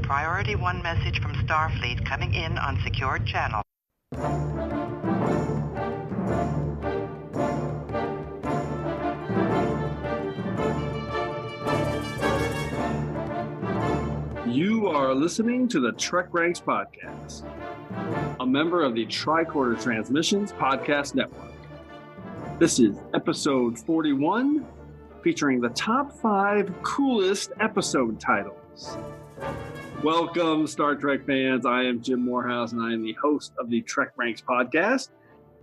Priority 1 message from Starfleet coming in on secured channel. You are listening to the TrekRanks podcast, a member of the Tricorder Transmissions Podcast Network. This is episode 41, featuring the top 5 coolest episode titles. Welcome, Star Trek fans. I am Jim Moorhouse, and I am the host of the TrekRanks podcast.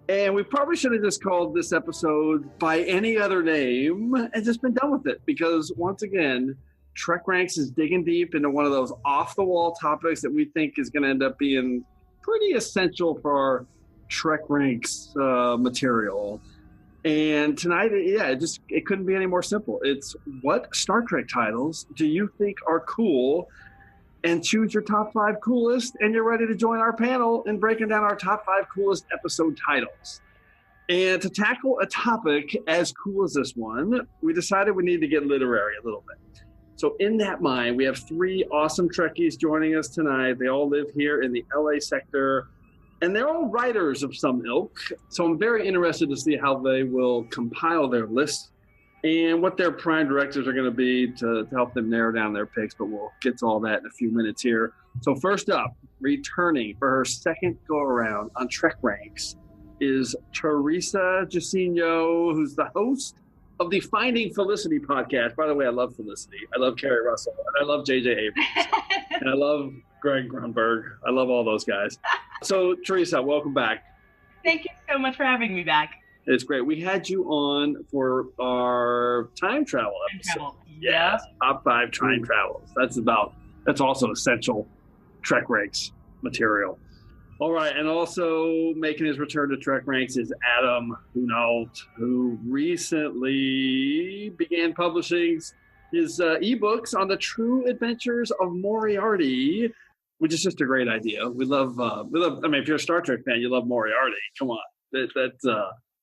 And we probably should have just called this episode by any other name and just been done with it, because once again, TrekRanks is digging deep into one of those off-the-wall topics that we think is going to end up being pretty essential for our TrekRanks material. And tonight, it couldn't be any more simple. It's what Star Trek titles do you think are cool? And choose your top 5 coolest, and you're ready to join our panel in breaking down our top 5 coolest episode titles. And to tackle a topic as cool as this one, we decided we need to get literary a little bit. So in that mind, we have 3 awesome Trekkies joining us tonight. They all live here in the LA sector, and they're all writers of some ilk. So I'm very interested to see how they will compile their list and what their prime directives are going to be to help them narrow down their picks, but we'll get to all that in a few minutes here. So first up, returning for her second go-around on TrekRanks is Teresa Jacinho, who's the host of the Finding Felicity podcast. By the way, I love Felicity. I love Carrie Russell. And I love J.J. Abrams. And I love Greg Grunberg. I love all those guys. So, Teresa, welcome back. Thank you so much for having me back. It's great. We had you on for our time travel episode. Yes, top 5 time travels. That's also essential TrekRanks material. All right, and also making his return to TrekRanks is Adam Hunault, who recently began publishing his ebooks on the true adventures of Moriarty, which is just a great idea. We love. I mean, if you're a Star Trek fan, you love Moriarty. Come on,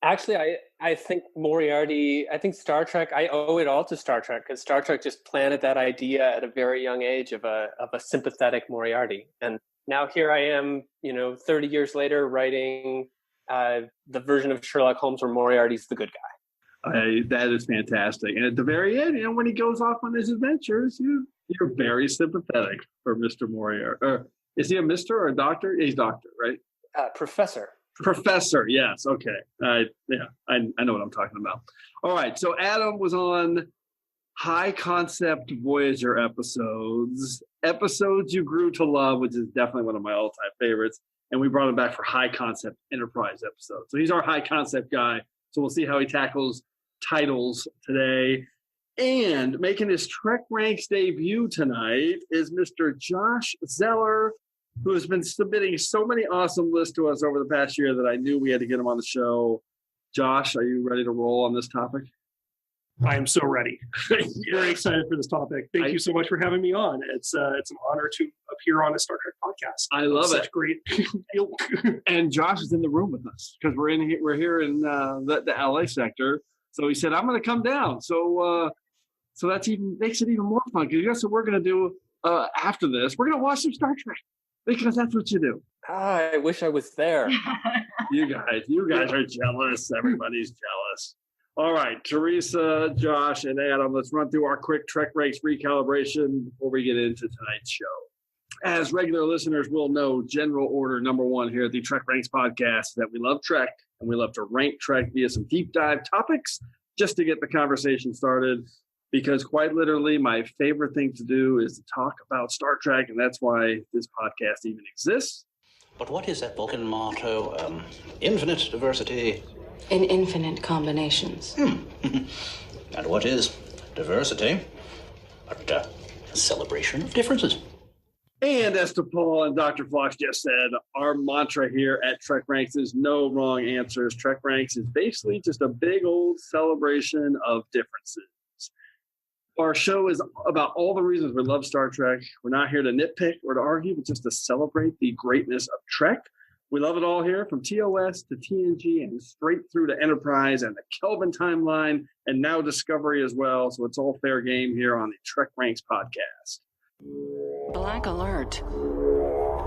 Actually, I think Moriarty, I think Star Trek, I owe it all to Star Trek, because Star Trek just planted that idea at a very young age of a sympathetic Moriarty. And now here I am, 30 years later, writing the version of Sherlock Holmes where Moriarty's the good guy. That is fantastic. And at the very end, when he goes off on his adventures, you're very sympathetic for Mr. Moriarty. Is he a Mr. or a doctor? He's doctor, right? Professor, yes. Okay. I know what I'm talking about. All right. So Adam was on high concept Voyager episodes you grew to love, which is definitely one of my all-time favorites. And we brought him back for high concept Enterprise episodes. So he's our high concept guy. So we'll see how he tackles titles today. And making his TrekRanks debut tonight is Mr. Josh Zeller, who has been submitting so many awesome lists to us over the past year that I knew we had to get him on the show. Josh, are you ready to roll on this topic? I am so ready. Very excited for this topic. Thank you so much for having me on. It's an honor to appear on a Star Trek podcast. I love it. Such great. And Josh is in the room with us because we're here in the LA sector. So he said, "I'm going to come down." So that's even makes it even more fun, because guess what we're going to do after this? We're going to watch some Star Trek, because that's what you do. I wish I was there. You guys are jealous. Everybody's jealous. All right, Teresa, Josh, and Adam, let's run through our quick TrekRanks recalibration before we get into tonight's show. As regular listeners will know, general order number 1 here at the TrekRanks podcast is that we love Trek, and we love to rank Trek via some deep dive topics just to get the conversation started. Because quite literally, my favorite thing to do is to talk about Star Trek, and that's why this podcast even exists. But what is that Vulcan motto? Infinite diversity. In infinite combinations. And what is diversity? But a celebration of differences. And as DePaul and Dr. Flosh just said, our mantra here at TrekRanks is no wrong answers. TrekRanks is basically just a big old celebration of differences. Our show is about all the reasons we love Star Trek. We're not here to nitpick or to argue, but just to celebrate the greatness of Trek. We love it all here, from TOS to TNG and straight through to Enterprise and the Kelvin timeline, and now Discovery as well. So it's all fair game here on the TrekRanks podcast. Black alert.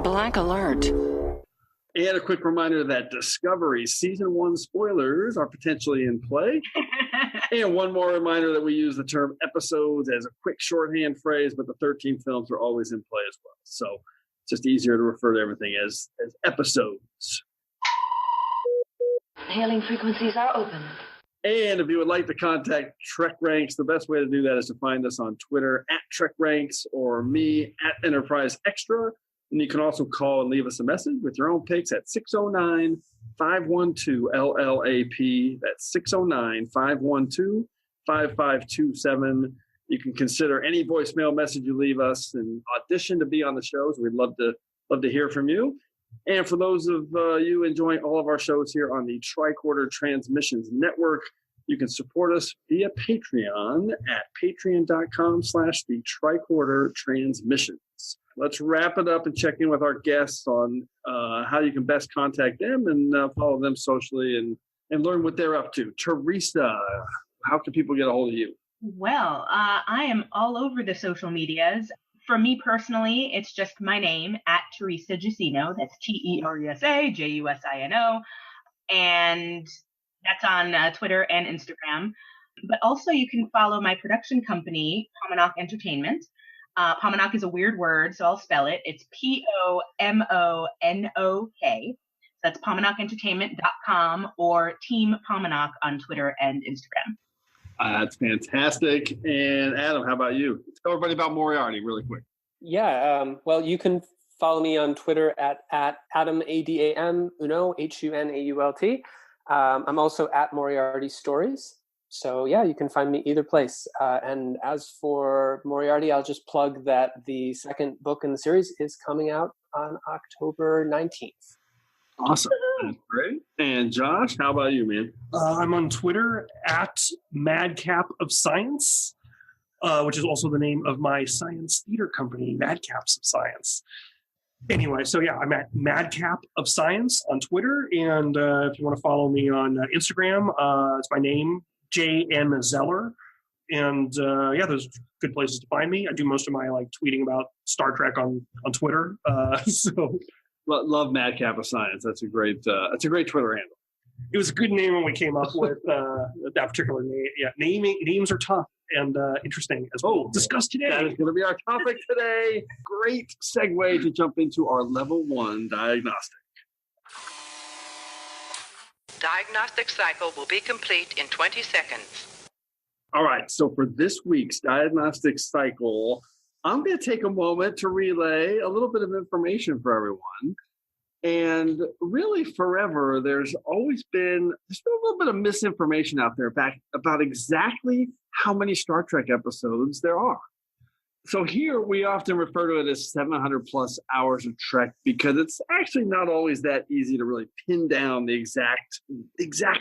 Black alert. And a quick reminder that Discovery Season 1 spoilers are potentially in play. And one more reminder that we use the term episodes as a quick shorthand phrase, but the 13 films are always in play as well. So it's just easier to refer to everything as episodes. Hailing frequencies are open. And if you would like to contact TrekRanks, the best way to do that is to find us on Twitter at TrekRanks or me at Enterprise Extra. And you can also call and leave us a message with your own picks at 609-512-LLAP. That's 609-512-5527. You can consider any voicemail message you leave us and audition to be on the shows. We'd love to hear from you. And for those of you enjoying all of our shows here on the Tricorder Transmissions Network, you can support us via Patreon at patreon.com/the Tricorder Transmissions. Let's wrap it up and check in with our guests on how you can best contact them and follow them socially and learn what they're up to. Teresa, how can people get a hold of you? Well, I am all over the social medias. For me personally, it's just my name at Teresa Jusino. That's TERESA, JUSINO. And that's on Twitter and Instagram. But also you can follow my production company, Pomonok Entertainment. Pomonok is a weird word, so I'll spell it. It's POMONOK. That's PomonokEntertainment.com or Team Pomonok on Twitter and Instagram. That's fantastic. And Adam, how about you? Tell everybody about Moriarty really quick. Yeah, well, you can follow me on Twitter at Adam, ADAM, Uno, HUNAULT. I'm also at Moriarty Stories. So yeah, you can find me either place. And as for Moriarty, I'll just plug that the second book in the series is coming out on October 19th. Awesome. That's great. And Josh, how about you, man? I'm on Twitter at Madcap of Science, which is also the name of my science theater company, Madcaps of Science. Anyway, so yeah, I'm at Madcap of Science on Twitter. And if you want to follow me on Instagram, it's my name, JN Zeller. And yeah, those are good places to find me. I do most of my tweeting about Star Trek on Twitter. So love Madcap of Science. That's a great Twitter handle. It was a good name when we came up with that particular name. Yeah, names are tough and interesting, as we'll discuss today. That is going to be our topic today. Great segue to jump into our Level One Diagnostic. Diagnostic cycle will be complete in 20 seconds. All right, so for this week's diagnostic cycle, I'm going to take a moment to relay a little bit of information for everyone. And really forever, there's been a little bit of misinformation out there about exactly how many Star Trek episodes there are. So here we often refer to it as 700 plus hours of Trek because it's actually not always that easy to really pin down the exact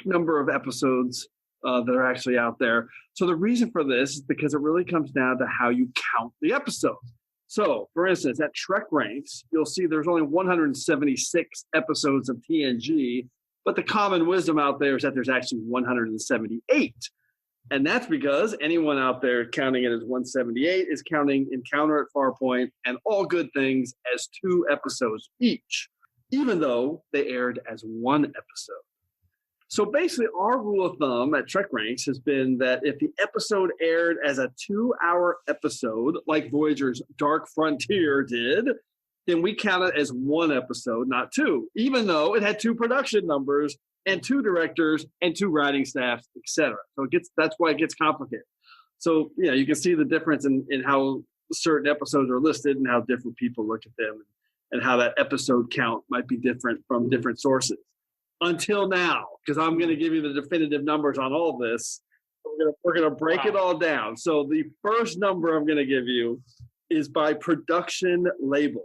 number of episodes that are actually out there. So the reason for this is because it really comes down to how you count the episodes. So, for instance, at TrekRanks, you'll see there's only 176 episodes of TNG, but the common wisdom out there is that there's actually 178. And that's because anyone out there counting it as 178 is counting Encounter at Farpoint and All Good Things as 2 episodes each, even though they aired as 1 episode. So basically, our rule of thumb at TrekRanks has been that if the episode aired as a 2-hour episode, like Voyager's Dark Frontier did, then we count it as 1 episode, not 2, even though it had 2 production numbers and 2 directors and 2 writing staffs, etc. So that's why it gets complicated. So yeah, you can see the difference in how certain episodes are listed and how different people look at them and how that episode count might be different from different sources. Until now, because I'm going to give you the definitive numbers on all this. We're going to break it all down. So the first number I'm going to give you is by production label.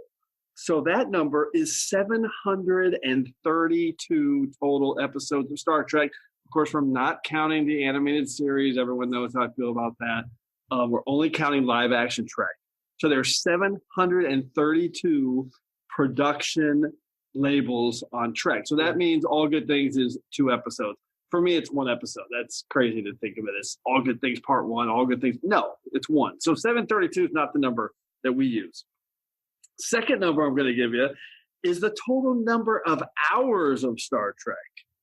So that number is 732 total episodes of Star Trek. Of course, we're not counting the animated series. Everyone knows how I feel about that. We're only counting live action Trek. So there's 732 production labels on Trek. So that means All Good Things is 2 episodes. For me, it's 1 episode. That's crazy to think of it as All Good Things Part 1, All Good Things. No, it's 1. So 732 is not the number that we use. Second number I'm going to give you is the total number of hours of Star Trek.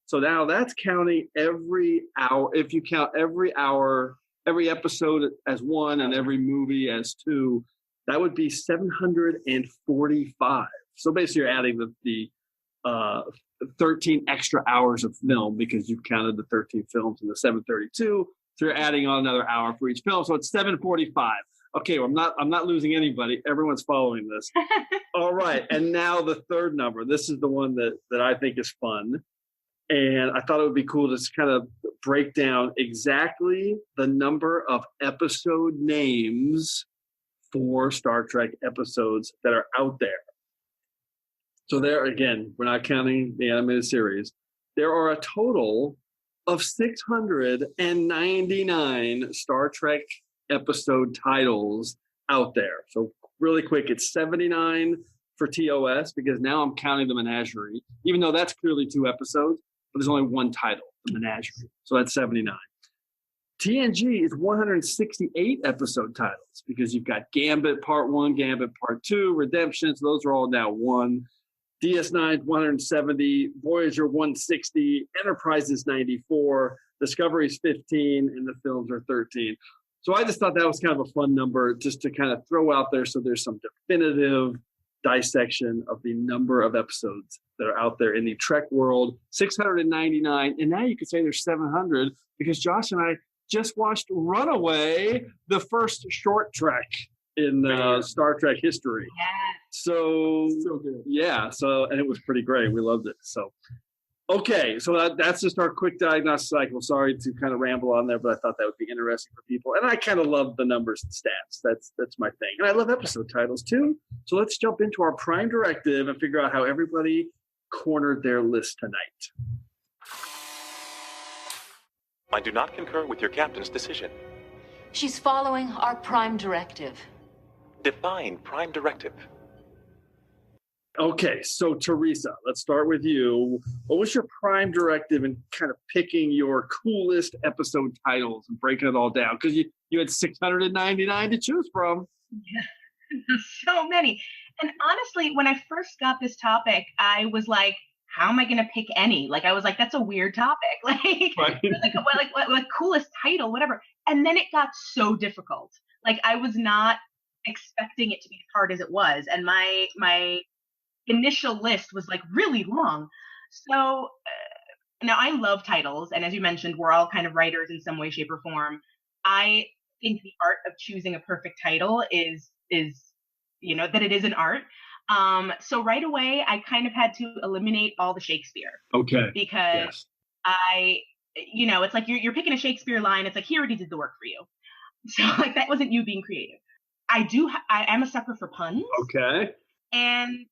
So now that's counting every hour. If you count every hour, every episode as one and every movie as two, that would be 745. So basically you're adding the 13 extra hours of film because you've counted the 13 films in the 732. So you're adding on another hour for each film. So it's 745. Okay, well, I'm not losing anybody. Everyone's following this. All right. And now the third number. This is the one that I think is fun. And I thought it would be cool to just kind of break down exactly the number of episode names for Star Trek episodes that are out there. So there, again, we're not counting the animated series. There are a total of 699 Star Trek episode titles out there. So really quick, it's 79 for TOS because now I'm counting the Menagerie, even though that's clearly 2 episodes, but there's only one title, the Menagerie. So that's 79. TNG is 168 episode titles because you've got Gambit Part 1, Gambit Part 2, Redemption. So those are all now one. DS9 170, Voyager 160, Enterprise is 94, Discovery is 15, and the films are 13. So I just thought that was kind of a fun number just to kind of throw out there so there's some definitive dissection of the number of episodes that are out there in the Trek world. 699, and now you could say there's 700 because Josh and I just watched Runaway, the first short Trek in Star Trek history. Yeah. So good. Yeah. So, and it was pretty great. We loved it. So, okay. So that's just our quick diagnostic cycle. Sorry to kind of ramble on there, but I thought that would be interesting for people. And I kind of love the numbers and stats. That's my thing. And I love episode titles too. So let's jump into our prime directive and figure out how everybody cornered their list tonight. I do not concur with your captain's decision. She's following our prime directive. Define prime directive. Okay, so Teresa, let's start with you. What was your prime directive in kind of picking your coolest episode titles and breaking it all down? Because you had 699 to choose from. Yeah, so many. And honestly, when I first got this topic, I was like, how am I going to pick any? Like, I was like, that's a weird topic. Like, right. what coolest title, whatever. And then it got so difficult. Like, I was not expecting it to be as hard as it was. And my initial list was like really long. So now I love titles. And as you mentioned, we're all kind of writers in some way, shape, or form. I think the art of choosing a perfect title is that it is an art. So right away, I kind of had to eliminate all the Shakespeare. Okay. Because it's like you're picking a Shakespeare line. It's like, he already did the work for you. So like, that wasn't you being creative. I am a sucker for puns. Okay. And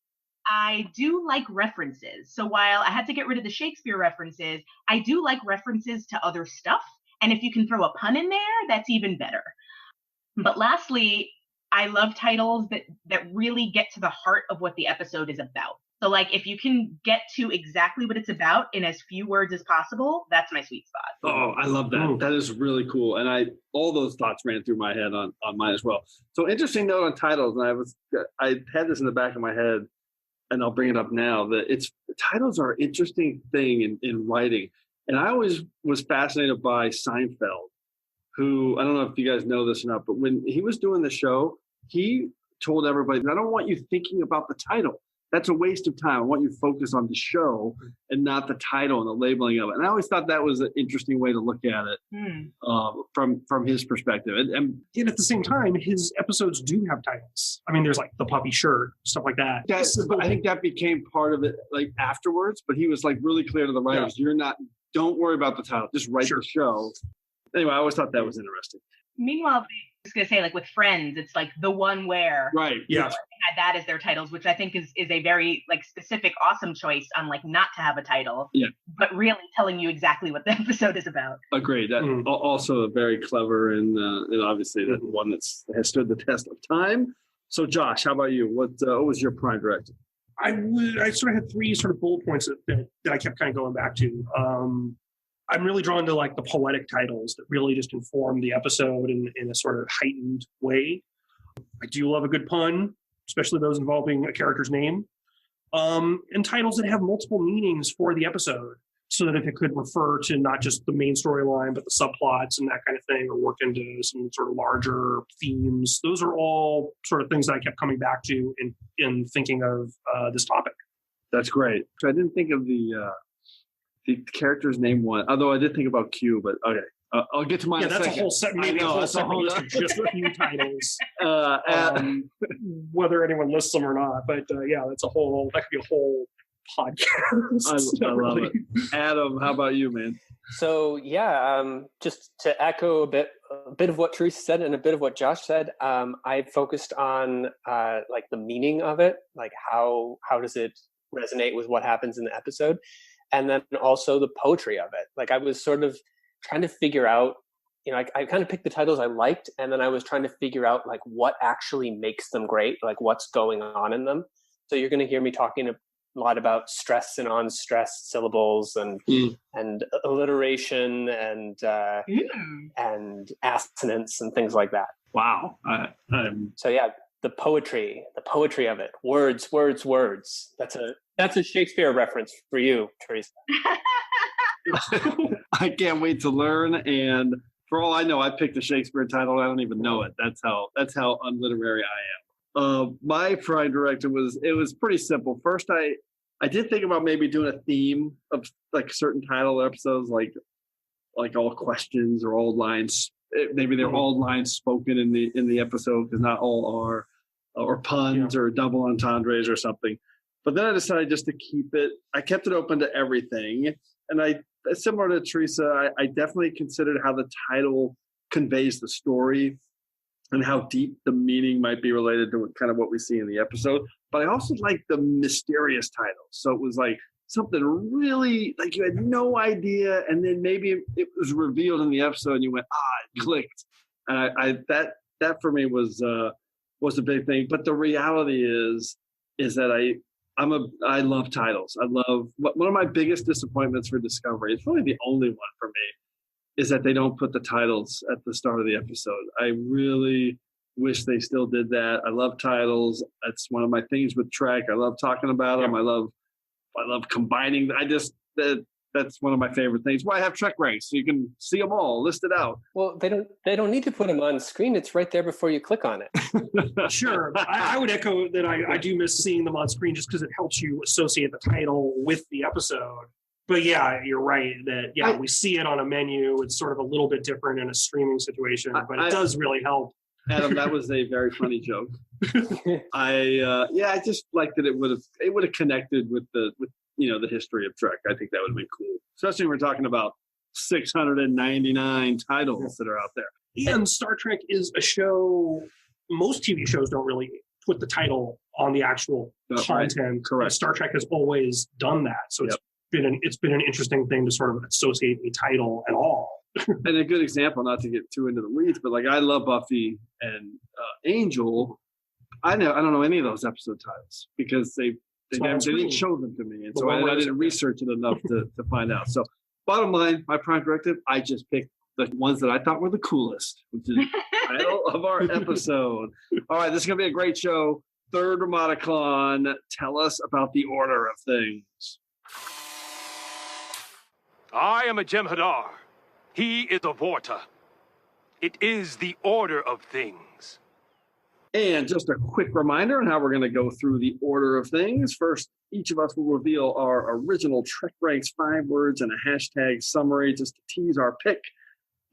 I do like references. So while I had to get rid of the Shakespeare references, I do like references to other stuff. And if you can throw a pun in there, that's even better. But lastly, I love titles that really get to the heart of what the episode is about. So like, if you can get to exactly what it's about in as few words as possible, that's my sweet spot. Oh, I love that. That is really cool. And all those thoughts ran through my head on mine as well. So interesting note on titles. And I had this in the back of my head, and I'll bring it up now, that titles are an interesting thing in writing. And I always was fascinated by Seinfeld, who, I don't know if you guys know this or not, but when he was doing the show, he told everybody, I don't want you thinking about the title. That's a waste of time. I want you to focus on the show and not the title and the labeling of it. And I always thought that was an interesting way to look at it from his perspective. And at the same time, his episodes do have titles. I mean, there's like the puppy shirt, stuff like that. I think that became part of it like afterwards, but he was like really clear to the writers, don't worry about the title, just write the show. Anyway, I always thought that was interesting. Meanwhile, I was going to say, like with Friends, it's like the one where right, yeah, they had that as their titles, which I think is a very like specific, awesome choice on like not to have a title, but really telling you exactly what the episode is about. Agreed. That also very clever and obviously that one that has stood the test of time. So, Josh, how about you? What was your prime directive? I sort of had 3 sort of bullet points that I kept kind of going back to. I'm really drawn to like the poetic titles that really just inform the episode in a sort of heightened way. I do love a good pun. especially those involving a character's name, and titles that have multiple meanings for the episode, so that if it could refer to not just the main storyline, but the subplots and that kind of thing, or work into some sort of larger themes. Those are all sort of things that I kept coming back to in thinking of this topic. That's great. I didn't think of the character's name one, although I did think about Q, but okay. I'll get to mine. Yeah, that's a whole set. Maybe a whole separate list of just a few titles, whether anyone lists them or not. But yeah, that could be a whole podcast. I love it. Adam, how about you, man? So yeah, just to echo a bit of what Teresa said and a bit of what Josh said, I focused on like the meaning of it, like how does it resonate with what happens in the episode, and then also the poetry of it. Like I was sort of trying to figure out, I kind of picked the titles I liked, and then I was trying to figure out like what actually makes them great, like what's going on in them. So you're going to hear me talking a lot about stress and unstressed syllables and alliteration and assonance and things like that. Wow. So yeah, the poetry of it. Words. That's a Shakespeare reference for you, Teresa. I can't wait to learn. And for all I know, I picked a Shakespeare title. I don't even know it. That's how unliterary I am. My prime directive was pretty simple. First, I did think about maybe doing a theme of like certain title episodes, like all questions or all lines. Maybe they're all lines spoken in the episode, because not all are, or puns or double entendres or something. But then I decided just to keep it. I kept it open to everything, and similar to Teresa, I definitely considered how the title conveys the story and how deep the meaning might be related to kind of what we see in the episode. But I also like the mysterious titles. So it was like something really, like you had no idea, and then maybe it was revealed in the episode and you went, it clicked. And that for me was a big thing. But the reality is that I love titles. I love, one of my biggest disappointments for Discovery, it's really the only one for me, is that they don't put the titles at the start of the episode. I really wish they still did that. I love titles. That's one of my things with Trek. I love talking about them. I love combining. That's one of my favorite things. Why I have TrekRanks, so you can see them all listed out. Well, they don't need to put them on screen. It's right there before you click on it. Sure. I would echo that I do miss seeing them on screen, just because it helps you associate the title with the episode. But yeah, you're right that we see it on a menu. It's sort of a little bit different in a streaming situation, but it does really help. Adam, that was a very funny joke. I just liked that it would have connected with the history of Trek. I think that would have been cool, especially when we're talking about 699 titles that are out there. And Star Trek is a show, most TV shows don't really put the title on the actual content. Right. Correct. Star Trek has always done that. So it's been an interesting thing to sort of associate a title at all. And a good example, not to get too into the weeds, but like I love Buffy and Angel. I don't know any of those episode titles because they didn't show them to me, and so I didn't research it enough to find out. So bottom line, my prime directive, I just picked the ones that I thought were the coolest, which is the title of our episode. All right, this is going to be a great show. Third Ramaticon, tell us about the order of things. I am a Jem'Hadar. He is a Vorta. It is the order of things. And just a quick reminder on how we're going to go through the order of things. First, each of us will reveal our original TrekRanks 5 words and a hashtag summary just to tease our pick.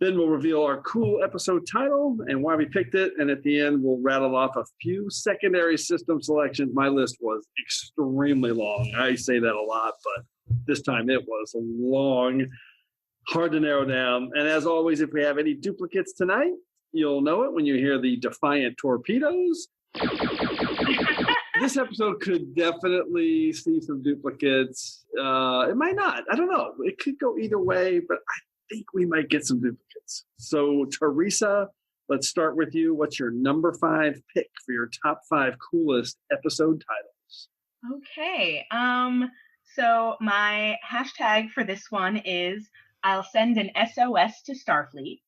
Then we'll reveal our cool episode title and why we picked it. And at the end, we'll rattle off a few secondary system selections. My list was extremely long. I say that a lot, but this time it was long, hard to narrow down. And as always, if we have any duplicates tonight, you'll know it when you hear the defiant torpedoes. This episode could definitely see some duplicates. It might not. I don't know. It could go either way, but I think we might get some duplicates. So, Teresa, let's start with you. What's your number 5 pick for your top 5 coolest episode titles? Okay. So my hashtag for this one is I'll send an SOS to Starfleet.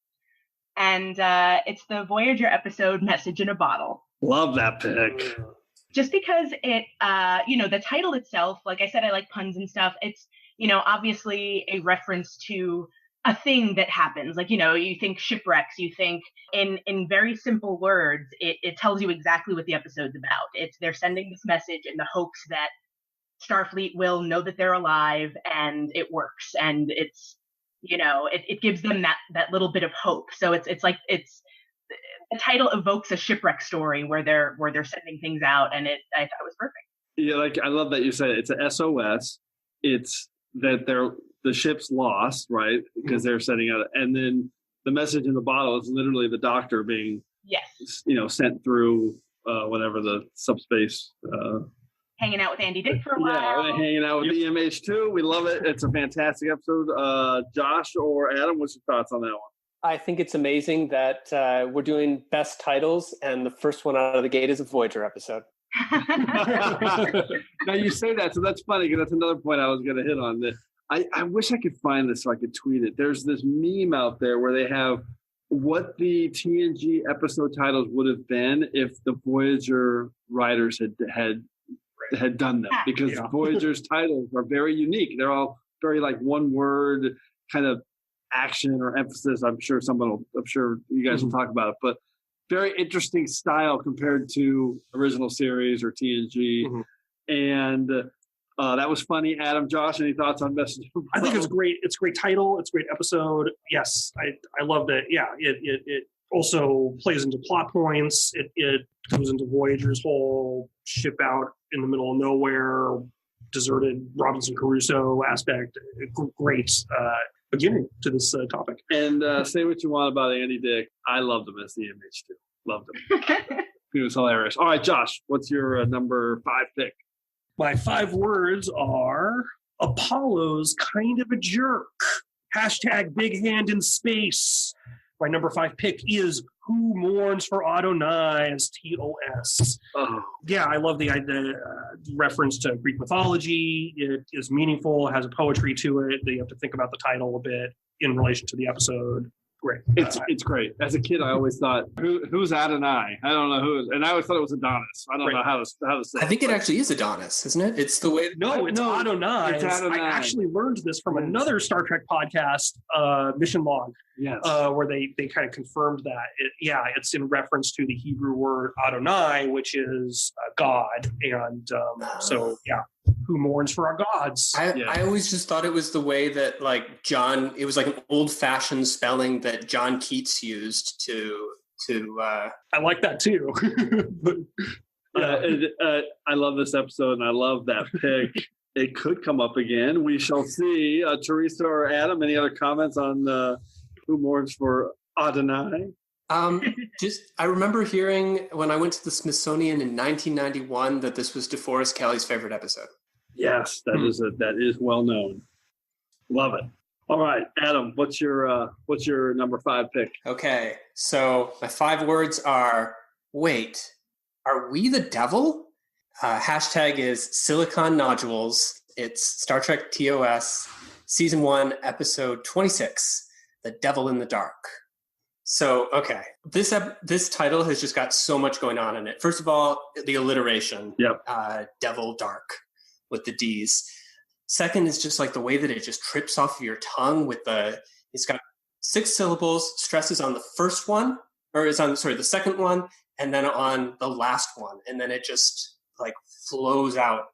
And it's the Voyager episode Message in a Bottle. Love that pick. just because it, the title itself, like I said, I like puns and stuff. It's, obviously a reference to a thing that happens. Like, you think shipwrecks, you think in very simple words, it tells you exactly what the episode's about. They're sending this message in the hopes that Starfleet will know that they're alive, and it works. And it's, it gives them that little bit of hope. So it's the title evokes a shipwreck story where they're sending things out, and I thought it was perfect. Yeah, like I love that you said it's a SOS. It's that the ship's lost, right? Because they're sending out, and then the message in the bottle is literally the doctor being, sent through whatever the subspace. Hanging out with Andy Dick for a while. Yeah, hanging out with EMH2. We love it. It's a fantastic episode. Josh or Adam, what's your thoughts on that one? I think it's amazing that we're doing best titles, and the first one out of the gate is a Voyager episode. Now you say that, so that's funny because that's another point I was going to hit on. That I wish I could find this so I could tweet it. There's this meme out there where they have what the TNG episode titles would have been if the Voyager writers had done them, because Voyager's titles are very unique. They're all very like one word kind of action or emphasis. I'm sure you guys will talk about it, but very interesting style compared to original series or TNG. And that was funny. Adam, Josh, any thoughts on Message? I think it's great. It's a great title. It's a great episode. Yes, I loved it. Yeah, it also plays into plot points. It goes into Voyager's whole ship out in the middle of nowhere, deserted Robinson Crusoe aspect. Great beginning to this topic. And say what you want about Andy Dick. I loved him as the MH2. Loved him. He was hilarious. All right, Josh, what's your number 5 pick? My 5 words are Apollo's kind of a jerk. # big hand in space. My number 5 pick is Who Mourns for Adonai as TOS. Oh. Yeah, I love the reference to Greek mythology. It is meaningful, has a poetry to it. You have to think about the title a bit in relation to the episode. Great. It's great. As a kid, I always thought, who's Adonai? I don't know who, and I always thought it was Adonis. I don't know how to say it. I think it actually is Adonis, isn't it? It's the way. No, it's Adonai. It's Adonai. I actually learned this from another Star Trek podcast, Mission Log, where they kind of confirmed that. It's in reference to the Hebrew word Adonai, which is God, and who mourns for our gods. I always just thought it was the way that it was like an old-fashioned spelling that John Keats used to I like that too. I love this episode and I love that pick. It could come up again. We shall see. Teresa or Adam, any other comments on Who Mourns for Adonai? I remember hearing when I went to the Smithsonian in 1991 that this was DeForest Kelley's favorite episode. Yes, that is well known. Love it. All right, Adam, what's your number 5 pick? Okay, so my 5 words are: wait, are we the devil? Hashtag is Silicon Nodules. It's Star Trek TOS, Season 1, Episode 26, The Devil in the Dark. So, okay, this title has just got so much going on in it. First of all, the alliteration, Devil Dark with the D's. Second is just like the way that it just trips off of your tongue it's got 6 syllables, stresses on the first one, the second one, and then on the last one. And then it just flows out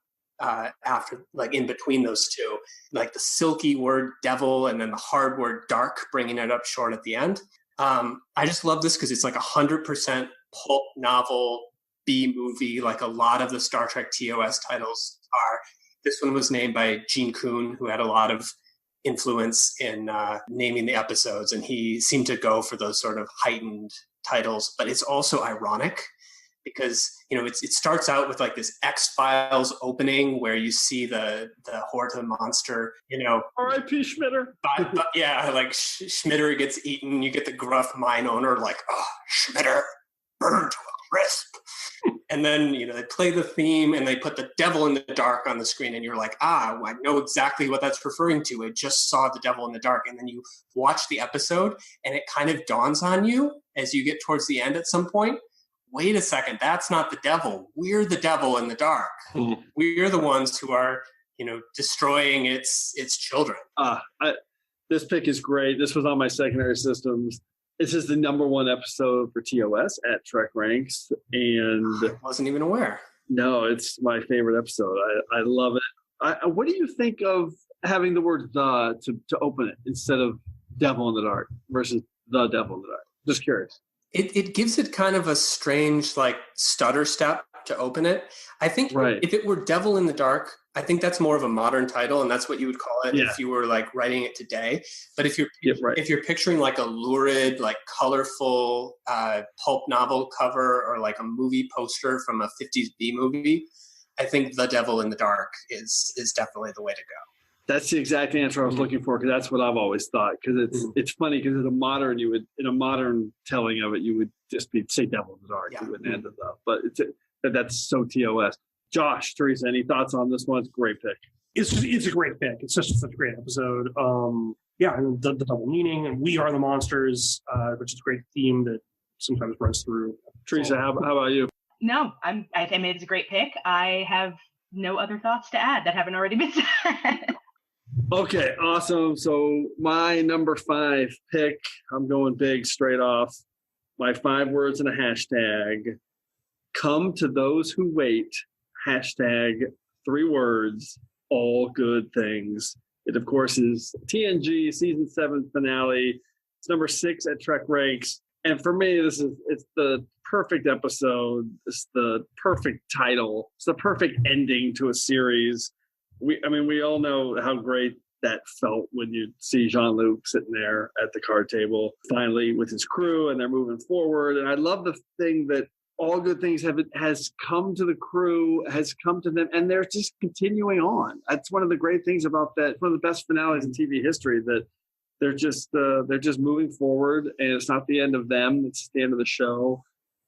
after, in between those two, like the silky word devil and then the hard word dark, bringing it up short at the end. I just love this because it's 100% pulp novel, B movie, like a lot of the Star Trek TOS titles are. This one was named by Gene Kuhn, who had a lot of influence in naming the episodes, and he seemed to go for those sort of heightened titles. But it's also ironic because it starts out with this X-Files opening where you see the Horta monster. R.I.P. Schmitter. Schmitter gets eaten. You get the gruff mine owner Schmitter, burned to a crisp. And then, they play the theme and they put the devil in the dark on the screen and you're like, I know exactly what that's referring to. I just saw the devil in the dark. And then you watch the episode and it kind of dawns on you as you get towards the end at some point wait a second, that's not the devil. We're the devil in the dark. We're the ones who are, destroying its children. This pick is great. This was on my secondary systems. This is the #1 episode for TOS at TrekRanks, and I wasn't even aware. No, it's my favorite episode. I love it. What do you think of having the word "the" to open it instead of "devil in the dark" versus "the devil in the dark"? Just curious. It gives it kind of a strange stutter step to open it. I think if it were "Devil in the Dark," I think that's more of a modern title, and that's what you would call it if you were writing it today. But if you're picturing a lurid, colorful pulp novel cover or a movie poster from a 50s B movie, I think "The Devil in the Dark" is definitely the way to go. That's the exact answer I was looking for, because that's what I've always thought. Because it's funny, because in a modern telling of it, you would just say "Devil in the Dark." You wouldn't end it up, but that's so TOS. Josh, Teresa, any thoughts on this one? It's a great pick. It's a great pick. It's such a great episode. The double meaning, and we are the monsters, which is a great theme that sometimes runs through. Teresa, how about you? No, I mean, it's a great pick. I have no other thoughts to add that haven't already been said. Okay, awesome. So my number 5 pick, I'm going big straight off. My 5 words and a hashtag. Come to those who wait. Hashtag 3 words, all good things. It, of course, is TNG season 7 finale. It's number 6 at TrekRanks. And for me, it's the perfect episode. It's the perfect title. It's the perfect ending to a series. We all know how great that felt when you see Jean-Luc sitting there at the card table, finally with his crew, and they're moving forward. And I love the thing that all good things has come to the crew, has come to them, and they're just continuing on. That's one of the great things about that. One of the best finales in TV history, that they're just moving forward, and it's not the end of them. It's the end of the show.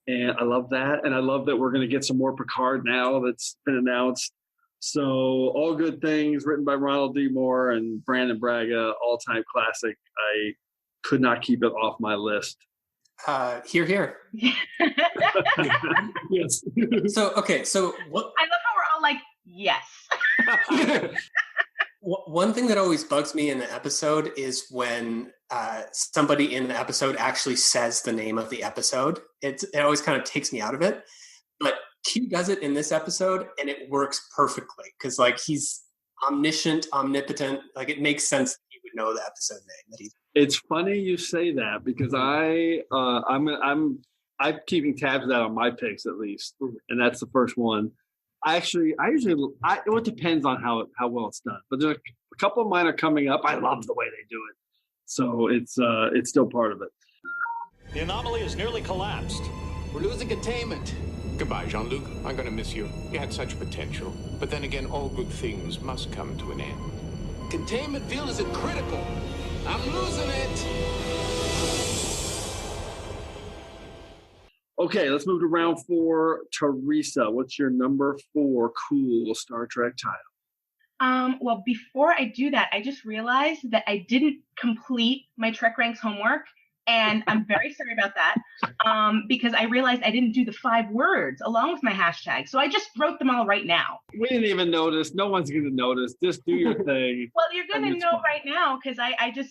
And I love that. And I love that we're going to get some more Picard now that's been announced. So all good things, written by Ronald D. Moore and Brandon Braga, all-time classic. I could not keep it off my list. Here. Yes. So what? I love how we're all yes. One thing that always bugs me in the episode is when somebody in the episode actually says the name of the episode. It always kind of takes me out of it. But Q does it in this episode, and it works perfectly because he's omniscient, omnipotent. It makes sense that he would know the episode name. It's funny you say that, because I'm keeping tabs of that on my picks at least, and that's the first one. It depends on how well it's done, but there's a couple of mine are coming up. I love the way they do it, so it's still part of it. The anomaly has nearly collapsed. We're losing containment. Goodbye, Jean-Luc. I'm going to miss you. You had such potential. But then again, all good things must come to an end. Containment field is critical. I'm losing it. Okay, let's move to round 4. Teresa, what's your number 4 cool Star Trek title? Well, before I do that, I just realized that I didn't complete my TrekRanks homework, and I'm very sorry about that, because I realized I didn't do the 5 words along with my hashtag, so I just wrote them all right now. We didn't even notice. No one's going to notice. Just do your thing. Well, you're going to know right now, because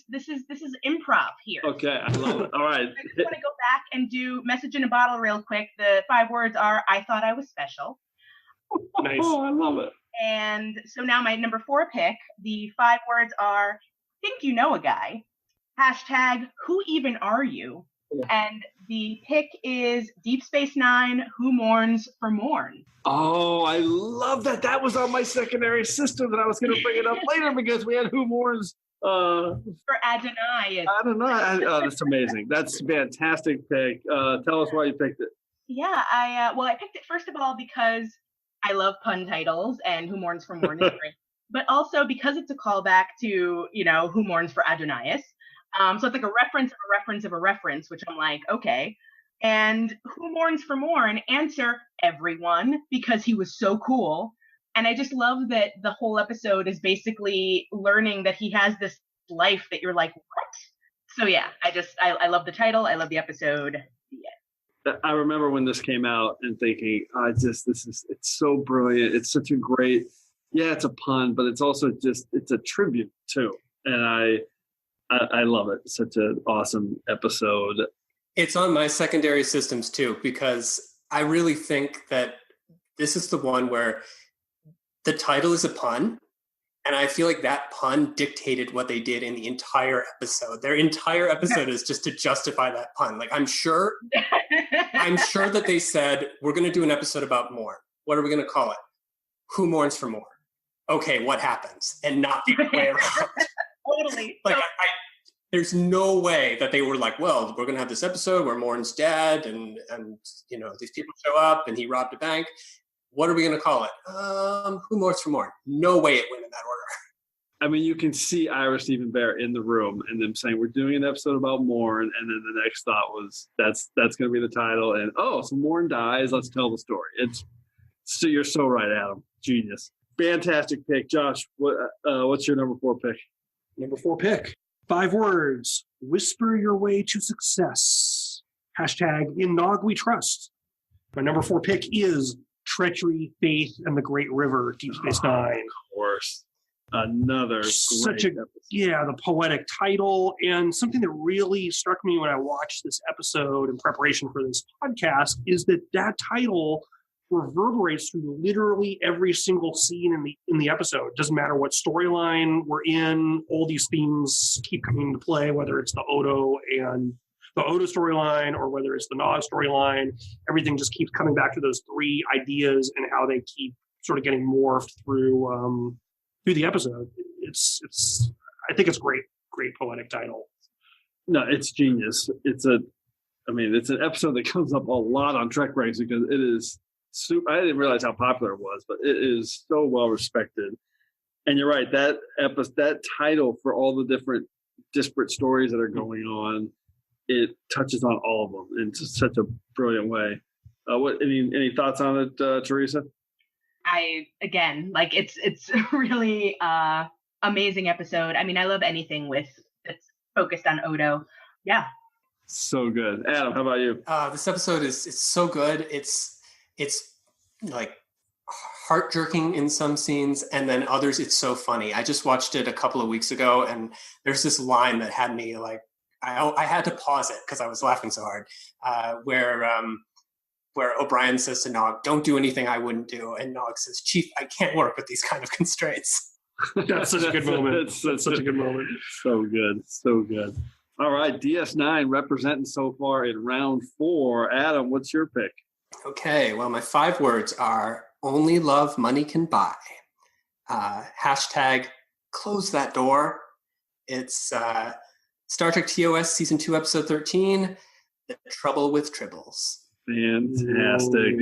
this is improv here. Okay, I love it. All right. I just want to go back and do message in a bottle real quick. The 5 words are, I thought I was special. Nice. Oh, I love it. And so now my number 4 pick, the 5 words are, think you know a guy. Hashtag, who even are you? And the pick is Deep Space Nine, Who Mourns for Morn. Oh, I love that. That was on my secondary system that I was going to bring it up later, because we had Who Mourns for Adonai. Adonai. That's amazing. That's a fantastic pick. Tell us why you picked it. Yeah, I picked it first of all because I love pun titles, and Who Mourns for Morn is great. But also because it's a callback to, Who Mourns for Adonais. So it's like a reference of a reference of a reference, which I'm like, okay. And who mourns for Morn? Answer, everyone, because he was so cool. And I just love that the whole episode is basically learning that he has this life that you're like, what? So yeah, I love the title. I love the episode. Yeah. I remember when this came out and thinking, it's so brilliant. It's such a great, it's a pun, but it's also it's a tribute too. And I love it. Such an awesome episode. It's on my secondary systems too, because I really think that this is the one where the title is a pun. And I feel like that pun dictated what they did in the entire episode. Their entire episode is just to justify that pun. Like, I'm sure that they said, we're going to do an episode about mourn. What are we going to call it? Who mourns for mourn? Okay, what happens? And not the other way around. Totally. Like, there's no way that they were like, well, we're going to have this episode where Mourn's dead and these people show up and he robbed a bank. What are we going to call it? Who mourns for mourn? No way it went in that order. I mean, you can see Ira Stephen Bear in the room and them saying, we're doing an episode about Mourn. And then the next thought was, that's going to be the title. And, so Mourn dies. Let's tell the story. So you're so right, Adam. Genius. Fantastic pick. Josh, what's your number 4 pick? Number 4 pick. 5 words. Whisper your way to success. Hashtag in Nog we trust. My number 4 pick is Treachery, Faith, and the Great River, Deep Space Nine. Of course. Another such episode. The poetic title, and something that really struck me when I watched this episode in preparation for this podcast is that title reverberates through literally every single scene in the episode. It doesn't matter what storyline we're in, all these themes keep coming into play, whether it's the Odo storyline or whether it's the Nog storyline. Everything just keeps coming back to those 3 ideas and how they keep sort of getting morphed through the episode. I think it's great poetic title. No, it's genius. It's an episode that comes up a lot on TrekRanks because it is super. I didn't realize how popular it was, but it is so well respected. And you're right, that title for all the different disparate stories that are going on, it touches on all of them in such a brilliant way. Any thoughts on it, Teresa? It's a really amazing episode. I mean, I love anything that's focused on Odo. Yeah. So good. Adam, how about you? This episode it's so good. It's like heart-jerking in some scenes, and then others it's so funny. I just watched it a couple of weeks ago, and there's this line that had me like, I had to pause it because I was laughing so hard, where O'Brien says to Nog, don't do anything I wouldn't do. And Nog says, Chief, I can't work with these kind of constraints. That's such a good moment. That's such a good moment. So good. So good. All right. DS9 representing so far in round 4. Adam, what's your pick? Okay. Well, my 5 words are only love money can buy. Hashtag close that door. It's Star Trek TOS Season 2, Episode 13, The Trouble with Tribbles. Fantastic.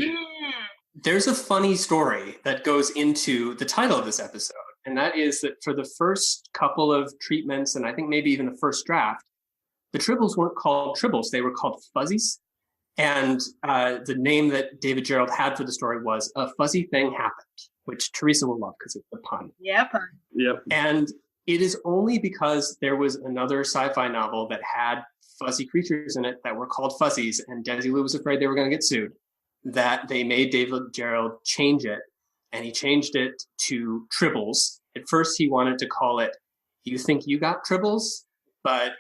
There's a funny story that goes into the title of this episode, and that is that for the first couple of treatments, and I think maybe even the first draft, the Tribbles weren't called Tribbles, they were called Fuzzies. And the name that David Gerald had for the story was A Fuzzy Thing Happened, which Teresa will love because it's a pun. Yeah, pun. Yep. And it is only because there was another sci-fi novel that had fuzzy creatures in it that were called Fuzzies, and Desilu was afraid they were going to get sued, that they made David Gerald change it, and he changed it to Tribbles. At first, he wanted to call it You Think You Got Tribbles, but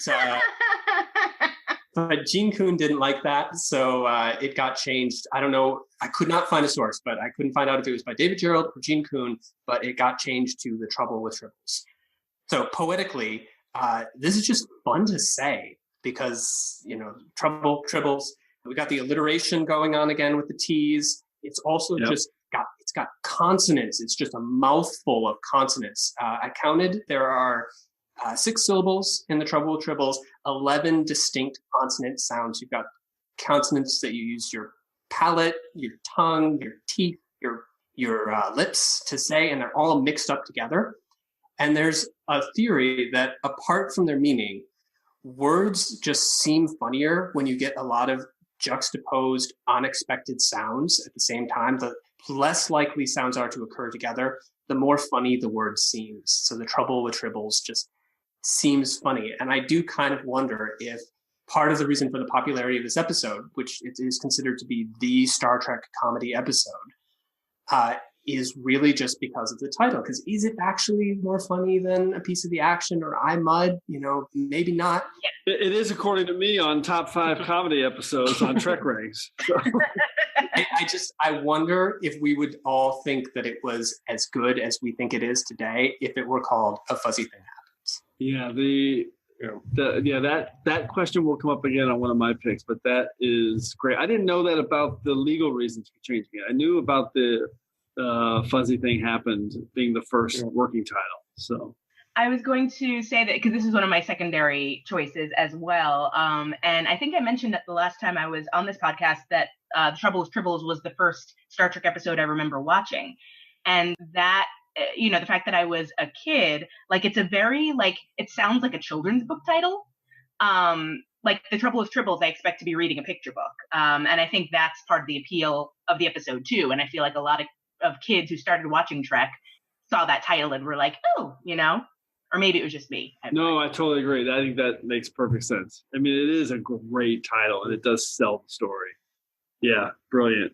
Gene Kuhn didn't like that, so it got changed. I don't know. I could not find a source, but I couldn't find out if it was by David Gerald or Gene Kuhn, but it got changed to The Trouble with Tribbles. So poetically, this is just fun to say because, trouble, tribbles. We got the alliteration going on again with the T's. It's also it's got consonants. It's just a mouthful of consonants. I counted. There are 6 syllables in The Trouble with Tribbles, 11 distinct consonant sounds. You've got consonants that you use your palate, your tongue, your teeth, your lips to say, and they're all mixed up together. And there's a theory that apart from their meaning, words just seem funnier when you get a lot of juxtaposed, unexpected sounds at the same time. The less likely sounds are to occur together, the more funny the word seems. So The Trouble with Tribbles just seems funny. And I do kind of wonder if part of the reason for the popularity of this episode, which it is considered to be the Star Trek comedy episode, is really just because of the title. Because is it actually more funny than A Piece of the Action or I, Mud? Maybe not. It is, according to me, on top 5 comedy episodes on TrekRanks. So. I wonder if we would all think that it was as good as we think it is today if it were called A Fuzzy Thing Happens. Yeah, that question will come up again on one of my picks, but that is great. I didn't know that about the legal reasons for changing it. I knew about the Fuzzy Thing Happened being the first working title. So I was going to say that because this is one of my secondary choices as well. And I think I mentioned that the last time I was on this podcast that The Trouble with Tribbles was the first Star Trek episode I remember watching. And that, the fact that I was a kid, it's a very, it sounds like a children's book title. The Trouble with Tribbles, I expect to be reading a picture book. And I think that's part of the appeal of the episode too. And I feel like a lot of kids who started watching Trek saw that title and were like, oh, or maybe it was just me. No, I totally agree. I think that makes perfect sense. I mean, it is a great title and it does sell the story. Yeah, brilliant.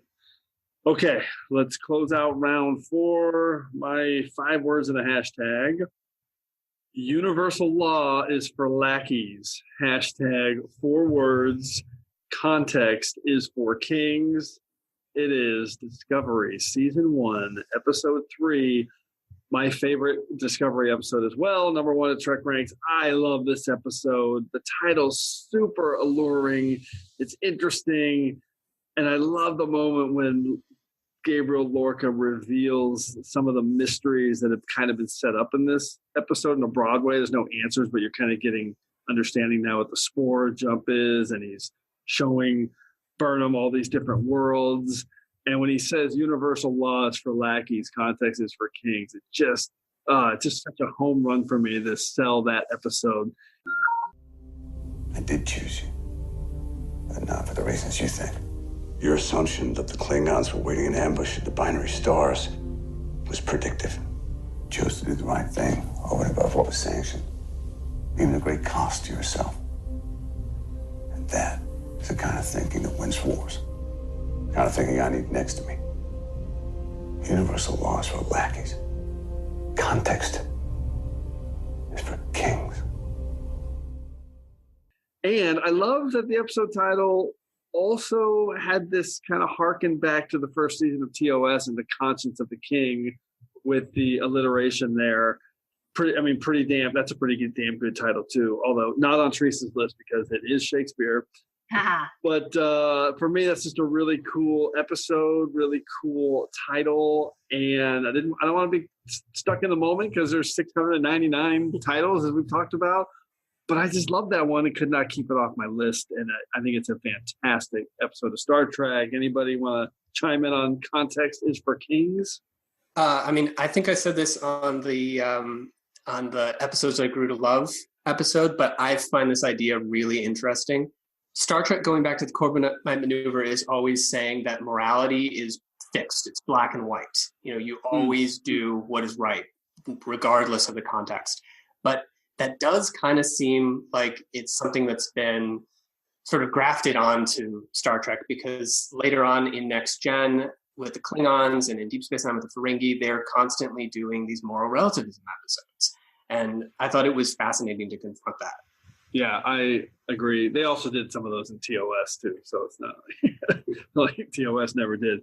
Okay, let's close out round 4. My 5 words and a hashtag. Universal law is for lackeys. Hashtag 4 words. Context is for kings. It is Discovery, Season 1, Episode 3. My favorite Discovery episode as well. Number 1 at TrekRanks. I love this episode. The title's super alluring. It's interesting. And I love the moment when Gabriel Lorca reveals some of the mysteries that have kind of been set up in this episode in a broad way. There's no answers, but you're kind of getting understanding now what the spore jump is. And he's showing Burnham all these different worlds. And when he says universal law is for lackeys, context is for kings, it's just such a home run for me to sell that episode. I did choose you, but not for the reasons you think. Your assumption that the Klingons were waiting in ambush at the binary stars was predictive. You chose to do the right thing over and above what was sanctioned, even at great cost to yourself. And that is the kind of thinking that wins wars. The kind of thinking I need next to me. Universal law is for lackeys. Context is for kings. And I love that the episode title also had this kind of harken back to the first season of TOS and the Conscience of the King with the alliteration there. That's a pretty damn good title too, although not on Teresa's list because it is Shakespeare. But for me, that's just a really cool episode, really cool title. And I don't want to be stuck in the moment because there's 699 titles as we've talked about. But I just love that one and could not keep it off my list. And I think it's a fantastic episode of Star Trek. Anybody want to chime in on Context is for Kings? I think I said this on the Episodes I Grew to Love episode, but I find this idea really interesting. Star Trek, going back to the Corbomite maneuver, is always saying that morality is fixed. It's black and white. You always do what is right, regardless of the context. But that does kind of seem like it's something that's been sort of grafted onto Star Trek, because later on in Next Gen with the Klingons and in Deep Space Nine with the Ferengi, they're constantly doing these moral relativism episodes. And I thought it was fascinating to confront that. Yeah, I agree. They also did some of those in TOS too, so it's not like TOS never did.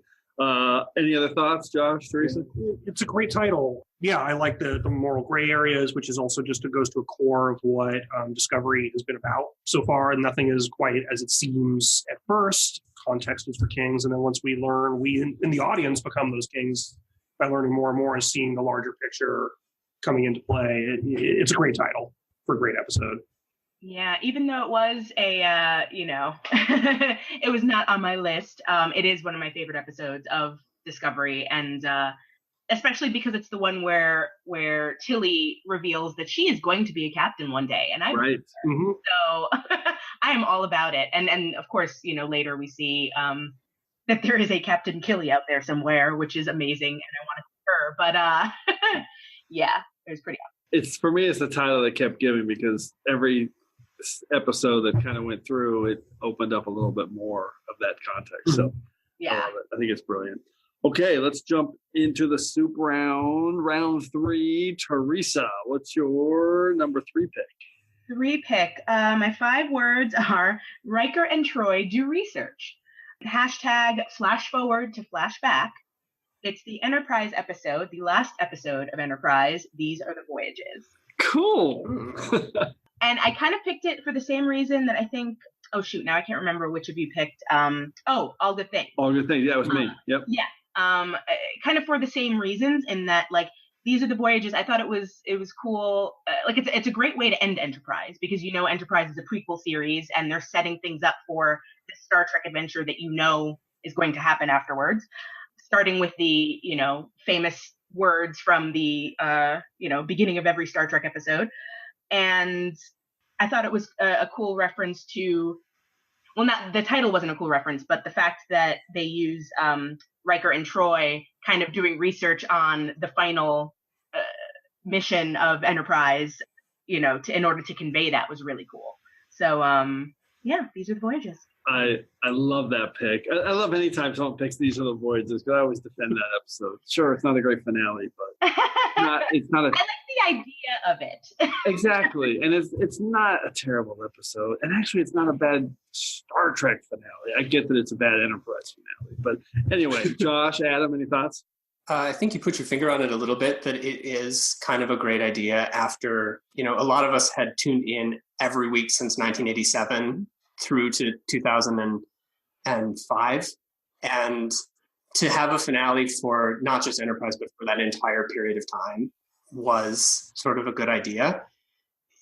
Any other thoughts, Josh, Teresa? It's a great title. Yeah, I like the moral gray areas, which is also goes to a core of what Discovery has been about so far. And nothing is quite as it seems at first. Context is for kings. And then once we learn, we in the audience become those kings by learning more and more and seeing the larger picture coming into play. It's a great title for a great episode. Yeah, even though it was it was not on my list. It is one of my favorite episodes of Discovery, and especially because it's the one where Tilly reveals that she is going to be a captain one day, and I'm right. Mm-hmm. So I am all about it. And of course, later we see that there is a Captain Killy out there somewhere, which is amazing, and I want to see her. But yeah, it was pretty awesome. For me, it's the title they kept giving because every episode that kind of went through, it opened up a little bit more of that context. So yeah, I think it's brilliant. Okay, let's jump into the soup round 3. Teresa, what's your number 3 pick? My 5 words are Riker and Troy do research. Hashtag flash forward to flashback. It's the Enterprise episode, the last episode of Enterprise. These are the voyages. Cool. And I kind of picked it for the same reason that I think, oh shoot, now I can't remember which of you picked. All Good Things. All Good Things. Yeah, it was me. Yep. Yeah. Kind of for the same reasons, in that like these are the voyages. I thought it was cool. Like it's a great way to end Enterprise, because Enterprise is a prequel series and they're setting things up for the Star Trek adventure that is going to happen afterwards. Starting with the famous words from the beginning of every Star Trek episode, and I thought it was a cool reference to. Well, not the title wasn't a cool reference, but the fact that they use Riker and Troy kind of doing research on the final mission of Enterprise, in order to convey that was really cool. So, these are the voyages. I love that pick. I love anytime someone picks These Are the Voyages, because I always defend that episode. Sure, it's not a great finale, but it's not a. I like the idea of it. Exactly, and it's not a terrible episode, and actually, it's not a bad Star Trek finale. I get that it's a bad Enterprise finale, but anyway, Josh, Adam, any thoughts? I think you put your finger on it a little bit, that it is kind of a great idea after, a lot of us had tuned in every week since 1987 through to 2005. And to have a finale for not just Enterprise, but for that entire period of time was sort of a good idea.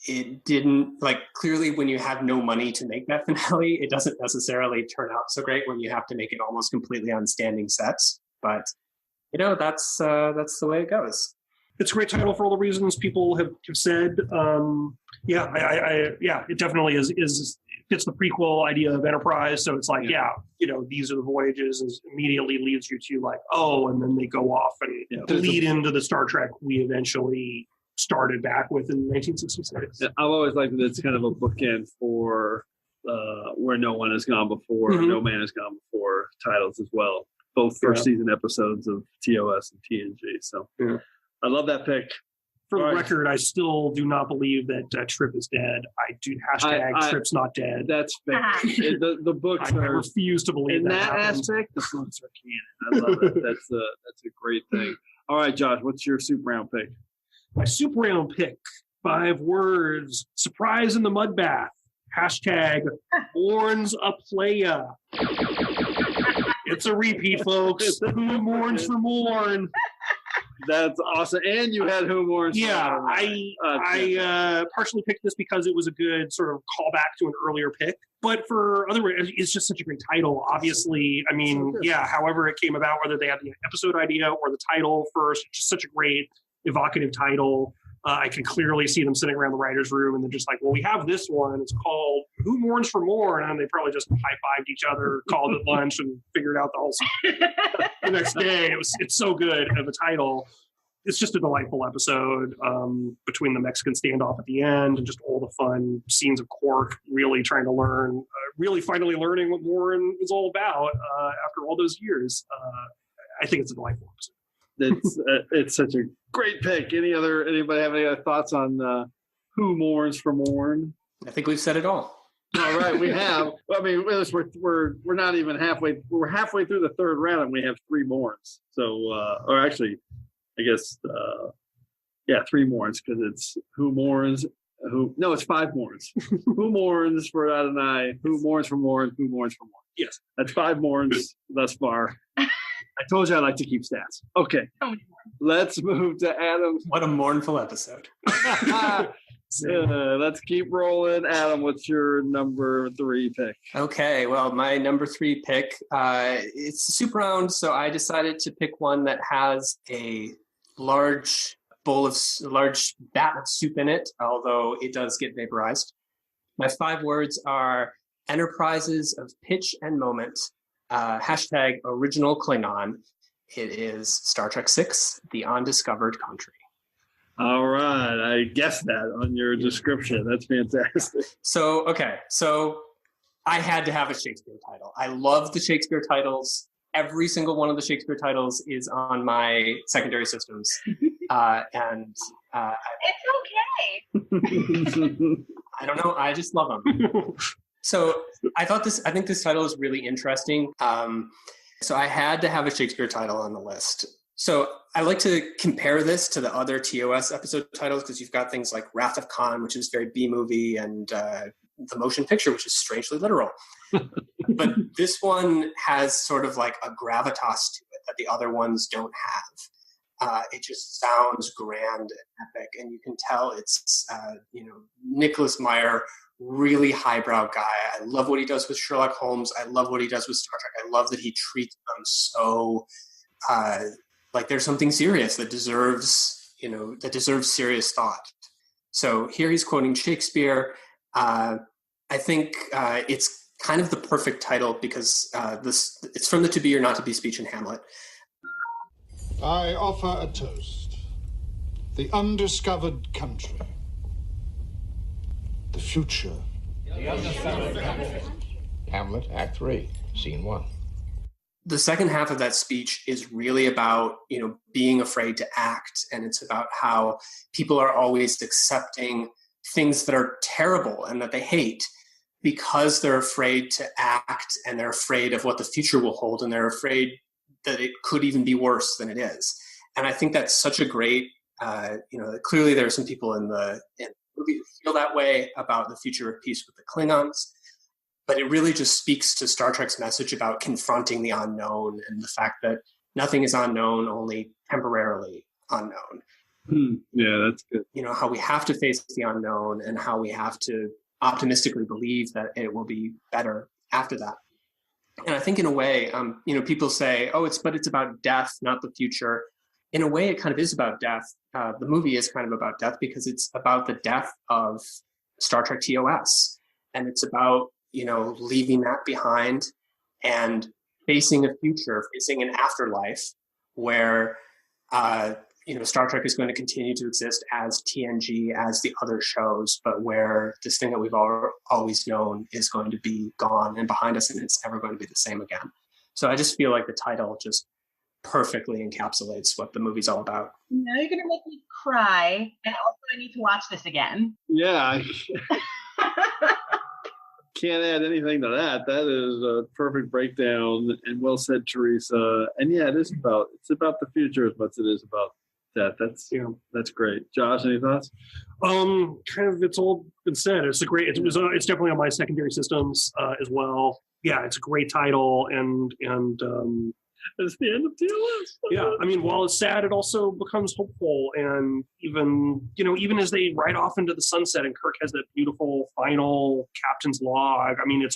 It didn't, clearly when you have no money to make that finale, it doesn't necessarily turn out so great when you have to make it almost completely on standing sets. But that's the way it goes. It's a great title for all the reasons people have said. It definitely is fits the prequel idea of Enterprise. So it's like, these are the voyages, and immediately leads you to and then they go off and lead into the Star Trek we eventually started back with in 1966. I've always liked that it's kind of a bookend for Where No One Has Gone Before, No Man Has Gone Before titles as well. Both first season episodes of TOS and TNG. So I love that pick. For the record, I still do not believe that Trip is dead. I do hashtag Trip's not dead. That's fair. The books I refuse to believe in that aspect. The books are canon. I love it. That's a great thing. All right, Josh, what's your soup round pick? My soup round pick, 5 words: surprise in the mud bath. Hashtag mourns a playa. It's a repeat, folks. Who mourns for Morn? That's awesome. And you had Who Mourns for Morn. I partially picked this because it was a good sort of callback to an earlier pick. But for other reasons, it's just such a great title. Obviously, however it came about, whether they had the episode idea or the title first, just such a great evocative title. I can clearly see them sitting around the writer's room and they're just like, well, we have this one. It's called Who Mourns for Morn? And they probably just high-fived each other, called it lunch, and figured out the whole the next day. It's so good of a title. It's just a delightful episode between the Mexican standoff at the end and just all the fun scenes of Quark really trying to learn, really finally learning what Morn is all about after all those years. I think it's a delightful episode. It's such a great pick. Anybody have any other thoughts on Who Mourns for Morn? I think we've said it all. All right, we have. Well, I mean, we're not even halfway. We're halfway through the 3rd round, and we have 3 Mourns. So, or actually, I guess, 3 Mourns, because it's Who Mourns. It's 5 Mourns. Who mourns for Adonai? Who mourns for Morn? Who mourns for Morn? Yes, that's 5 Mourns thus far. I told you I like to keep stats. Okay, let's move to Adam. What a mournful episode. Let's keep rolling. Adam, what's your number 3 pick? Okay, well, my number 3 pick, it's a soup round, so I decided to pick one that has a large vat of soup in it, although it does get vaporized. My 5 words are Enterprises of Pitch and Moment. Hashtag original Klingon. It is Star Trek VI, The Undiscovered Country. All right. I guessed that on your description. That's fantastic. So I had to have a Shakespeare title. I love the Shakespeare titles. Every single one of the Shakespeare titles is on my secondary systems. It's okay. I don't know. I just love them. So I think this title is really interesting. So I had to have a Shakespeare title on the list. So I like to compare this to the other TOS episode titles because you've got things like Wrath of Khan, which is very B-movie, and The Motion Picture, which is strangely literal. But this one has sort of like a gravitas to it that the other ones don't have. It just sounds grand and epic, and you can tell it's Nicholas Meyer, really highbrow guy. I love what he does with Sherlock Holmes. I love what he does with Star Trek. I love that he treats them so like there's something serious that deserves serious thought. So here he's quoting Shakespeare. I think it's kind of the perfect title because it's from the To Be or Not to Be speech in Hamlet. I offer a toast. The undiscovered country. The future. Hamlet, Act 3, Scene 1. The second half of that speech is really about, being afraid to act. And it's about how people are always accepting things that are terrible and that they hate because they're afraid to act, and they're afraid of what the future will hold, and they're afraid that it could even be worse than it is. And I think that's such a great, clearly there are some people in the movie who feel that way about the future of peace with the Klingons, but it really just speaks to Star Trek's message about confronting the unknown and the fact that nothing is unknown, only temporarily unknown. Yeah, that's good. How we have to face the unknown and how we have to optimistically believe that it will be better after that. And I think in a way, people say, it's about death, not the future. In a way, it kind of is about death. The movie is kind of about death because it's about the death of Star Trek TOS. And it's about, leaving that behind and facing a future, facing an afterlife where, Star Trek is going to continue to exist as TNG, as the other shows, but where this thing that we've always known is going to be gone and behind us, and it's never going to be the same again. So I just feel like the title just perfectly encapsulates what the movie's all about. Now you're going to make me cry, and also I need to watch this again. Yeah. Can't add anything to that. That is a perfect breakdown, and well said, Teresa. And yeah, it's about the future as much as it is about that. That's great. Josh, any thoughts? It's all been said. It's it's definitely on my secondary systems as well. Yeah, it's a great title, and it's the end of TOS. Yeah, I mean, while it's sad, it also becomes hopeful, and even as they ride off into the sunset, and Kirk has that beautiful final captain's log. I mean, it's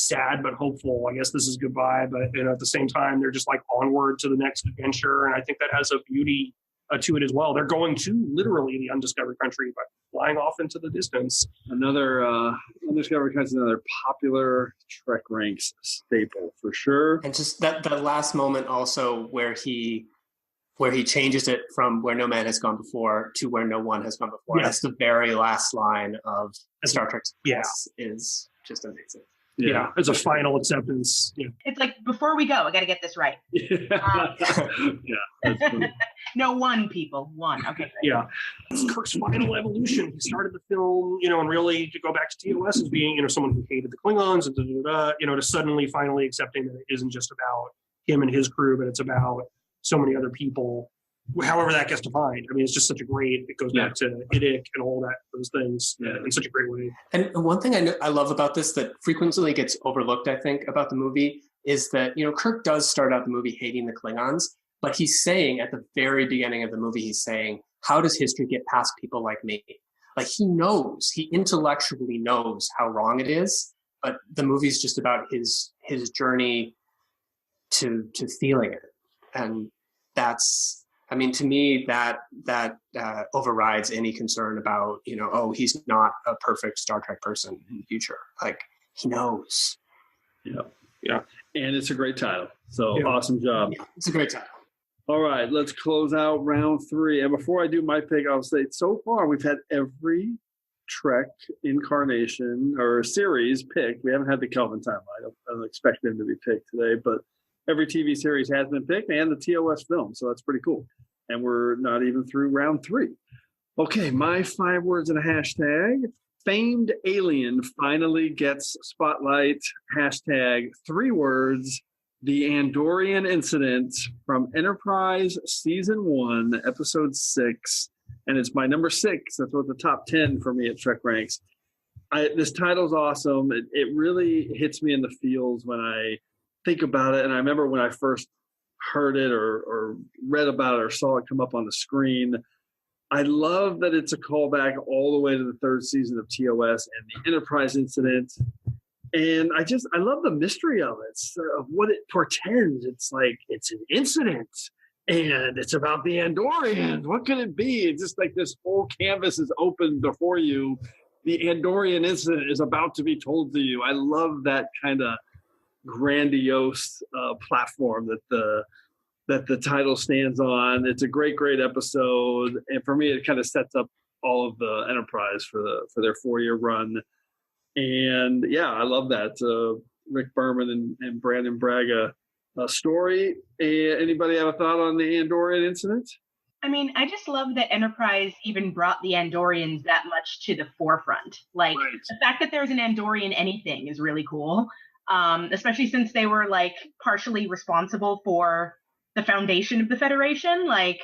sad but hopeful. I guess this is goodbye, but at the same time, they're just like onward to the next adventure, and I think that has a beauty to it as well. They're going to literally the undiscovered country, but flying off into the distance. Another undiscovered country, another popular TrekRanks staple for sure. And just that last moment also where he changes it from where no man has gone before to where no one has gone before. Yes. That's the very last line of Star Trek. Yes, is just amazing. Yeah, as a final acceptance. Yeah. It's like, before we go, I got to get this right. That's funny. No, one, people. One. Okay, great. Yeah. It's Kirk's final evolution. He started the film, and really to go back to TOS as being, someone who hated the Klingons and to suddenly finally accepting that it isn't just about him and his crew, but it's about so many other people, however that gets defined. I mean, it's just such a great, it goes back to Idic and all those things in such a great way. And one thing I love about this that frequently gets overlooked, I think, about the movie is that, Kirk does start out the movie hating the Klingons, but he's saying at the very beginning of the movie, he's saying, how does history get past people like me? Like he intellectually knows how wrong it is, but the movie's just about his journey to feeling it. And that's, I mean, to me, that overrides any concern about, he's not a perfect Star Trek person in the future. Like, he knows. Yeah. And it's a great title. So awesome job. Yeah, it's a great title. All right, let's close out round 3. And before I do my pick, I'll say so far we've had every Trek incarnation or series picked. We haven't had the Kelvin timeline. I don't expect them to be picked today, but every TV series has been picked and the TOS film. So that's pretty cool. And we're not even through round 3. Okay, my 5 words and a hashtag. Famed alien finally gets spotlight. Hashtag 3 words. The Andorian Incident from Enterprise Season 1, Episode 6. And it's my number 6. That's what the top 10 for me at TrekRanks. This title's awesome. It really hits me in the feels when I think about it. And I remember when I first heard it or read about it or saw it come up on the screen. I love that it's a callback all the way to the 3rd season of TOS and the Enterprise Incident. And I love the mystery of it, of what it portends. It's like, it's an incident and it's about the Andorians. What could it be? It's just like this whole canvas is open before you. The Andorian incident is about to be told to you. I love that kind of grandiose platform that the title stands on. It's a great episode. And for me, it kind of sets up all of the Enterprise for their 4-year run. And yeah, I love that Rick Berman and Brandon Braga story. Anybody have a thought on the Andorian incident? I mean, I just love that Enterprise even brought the Andorians that much to the forefront. Like, right. The fact that there's an Andorian anything is really cool, especially since they were like partially responsible for the foundation of the Federation. Like,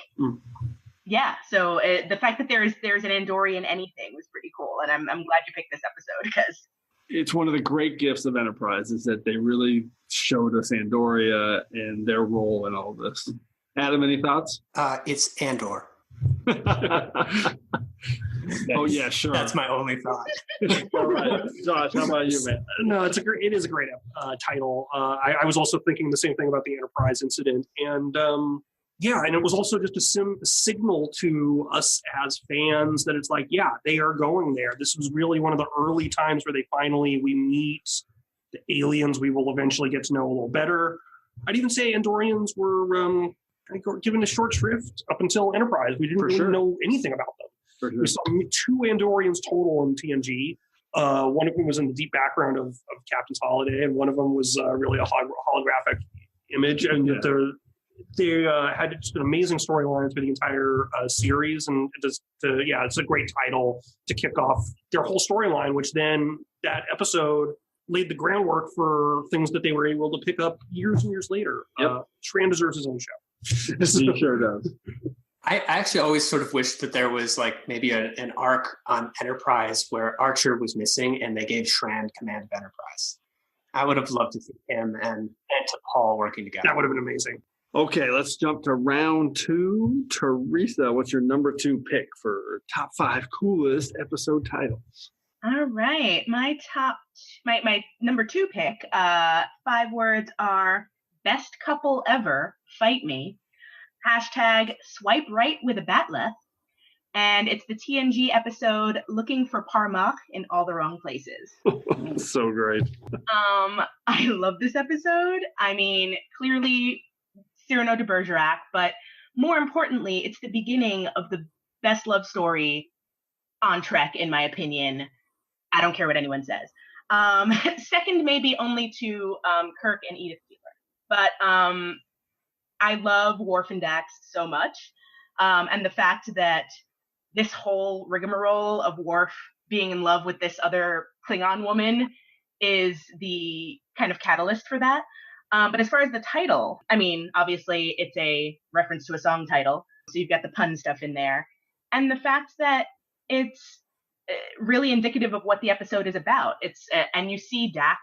yeah. So the fact that there's an Andorian anything was pretty cool, and I'm glad you picked this episode because it's one of the great gifts of Enterprise is that they really showed us Andoria and their role in all this. Adam, any thoughts? It's Andor. Oh yeah, sure. That's my only thought. All right, Josh, how about you, man? No, it is a great title. I was also thinking the same thing about the Enterprise incident, and and it was also just a signal to us as fans that it's like, yeah, they are going there. This was really one of the early times where we meet the aliens. We will eventually get to know a little better. I'd even say Andorians were given a short shrift up until Enterprise. We didn't really know anything about them. We saw 2 Andorians total in TNG. One of them was in the deep background of Captain's Holiday, and one of them was really a holographic image. And they had just an amazing storyline through the entire series, and it's a great title to kick off their whole storyline, which then that episode laid the groundwork for things that they were able to pick up years and years later. Yep. Shran deserves his own show. He sure does. I actually always sort of wished that there was like maybe an arc on Enterprise where Archer was missing and they gave Shran command of Enterprise. I would have loved to see him and T'Pol working together. That would have been amazing. Okay, let's jump to round 2. Teresa, what's your number 2 pick for top 5 coolest episode titles? All right, my number 2 pick. 5 words are best couple ever, fight me. Hashtag swipe right with a batleth. And it's the TNG episode Looking for Parmak in All the Wrong Places. So great. I love this episode. I mean, clearly Cyrano de Bergerac, but more importantly, it's the beginning of the best love story on Trek, in my opinion. I don't care what anyone says. Second, maybe only to Kirk and Edith Keeler. But I love Worf and Dax so much. And the fact that this whole rigmarole of Worf being in love with this other Klingon woman is the kind of catalyst for that. But as far as the title, I mean, obviously it's a reference to a song title. So you've got the pun stuff in there. And the fact that it's really indicative of what the episode is about. And you see Dax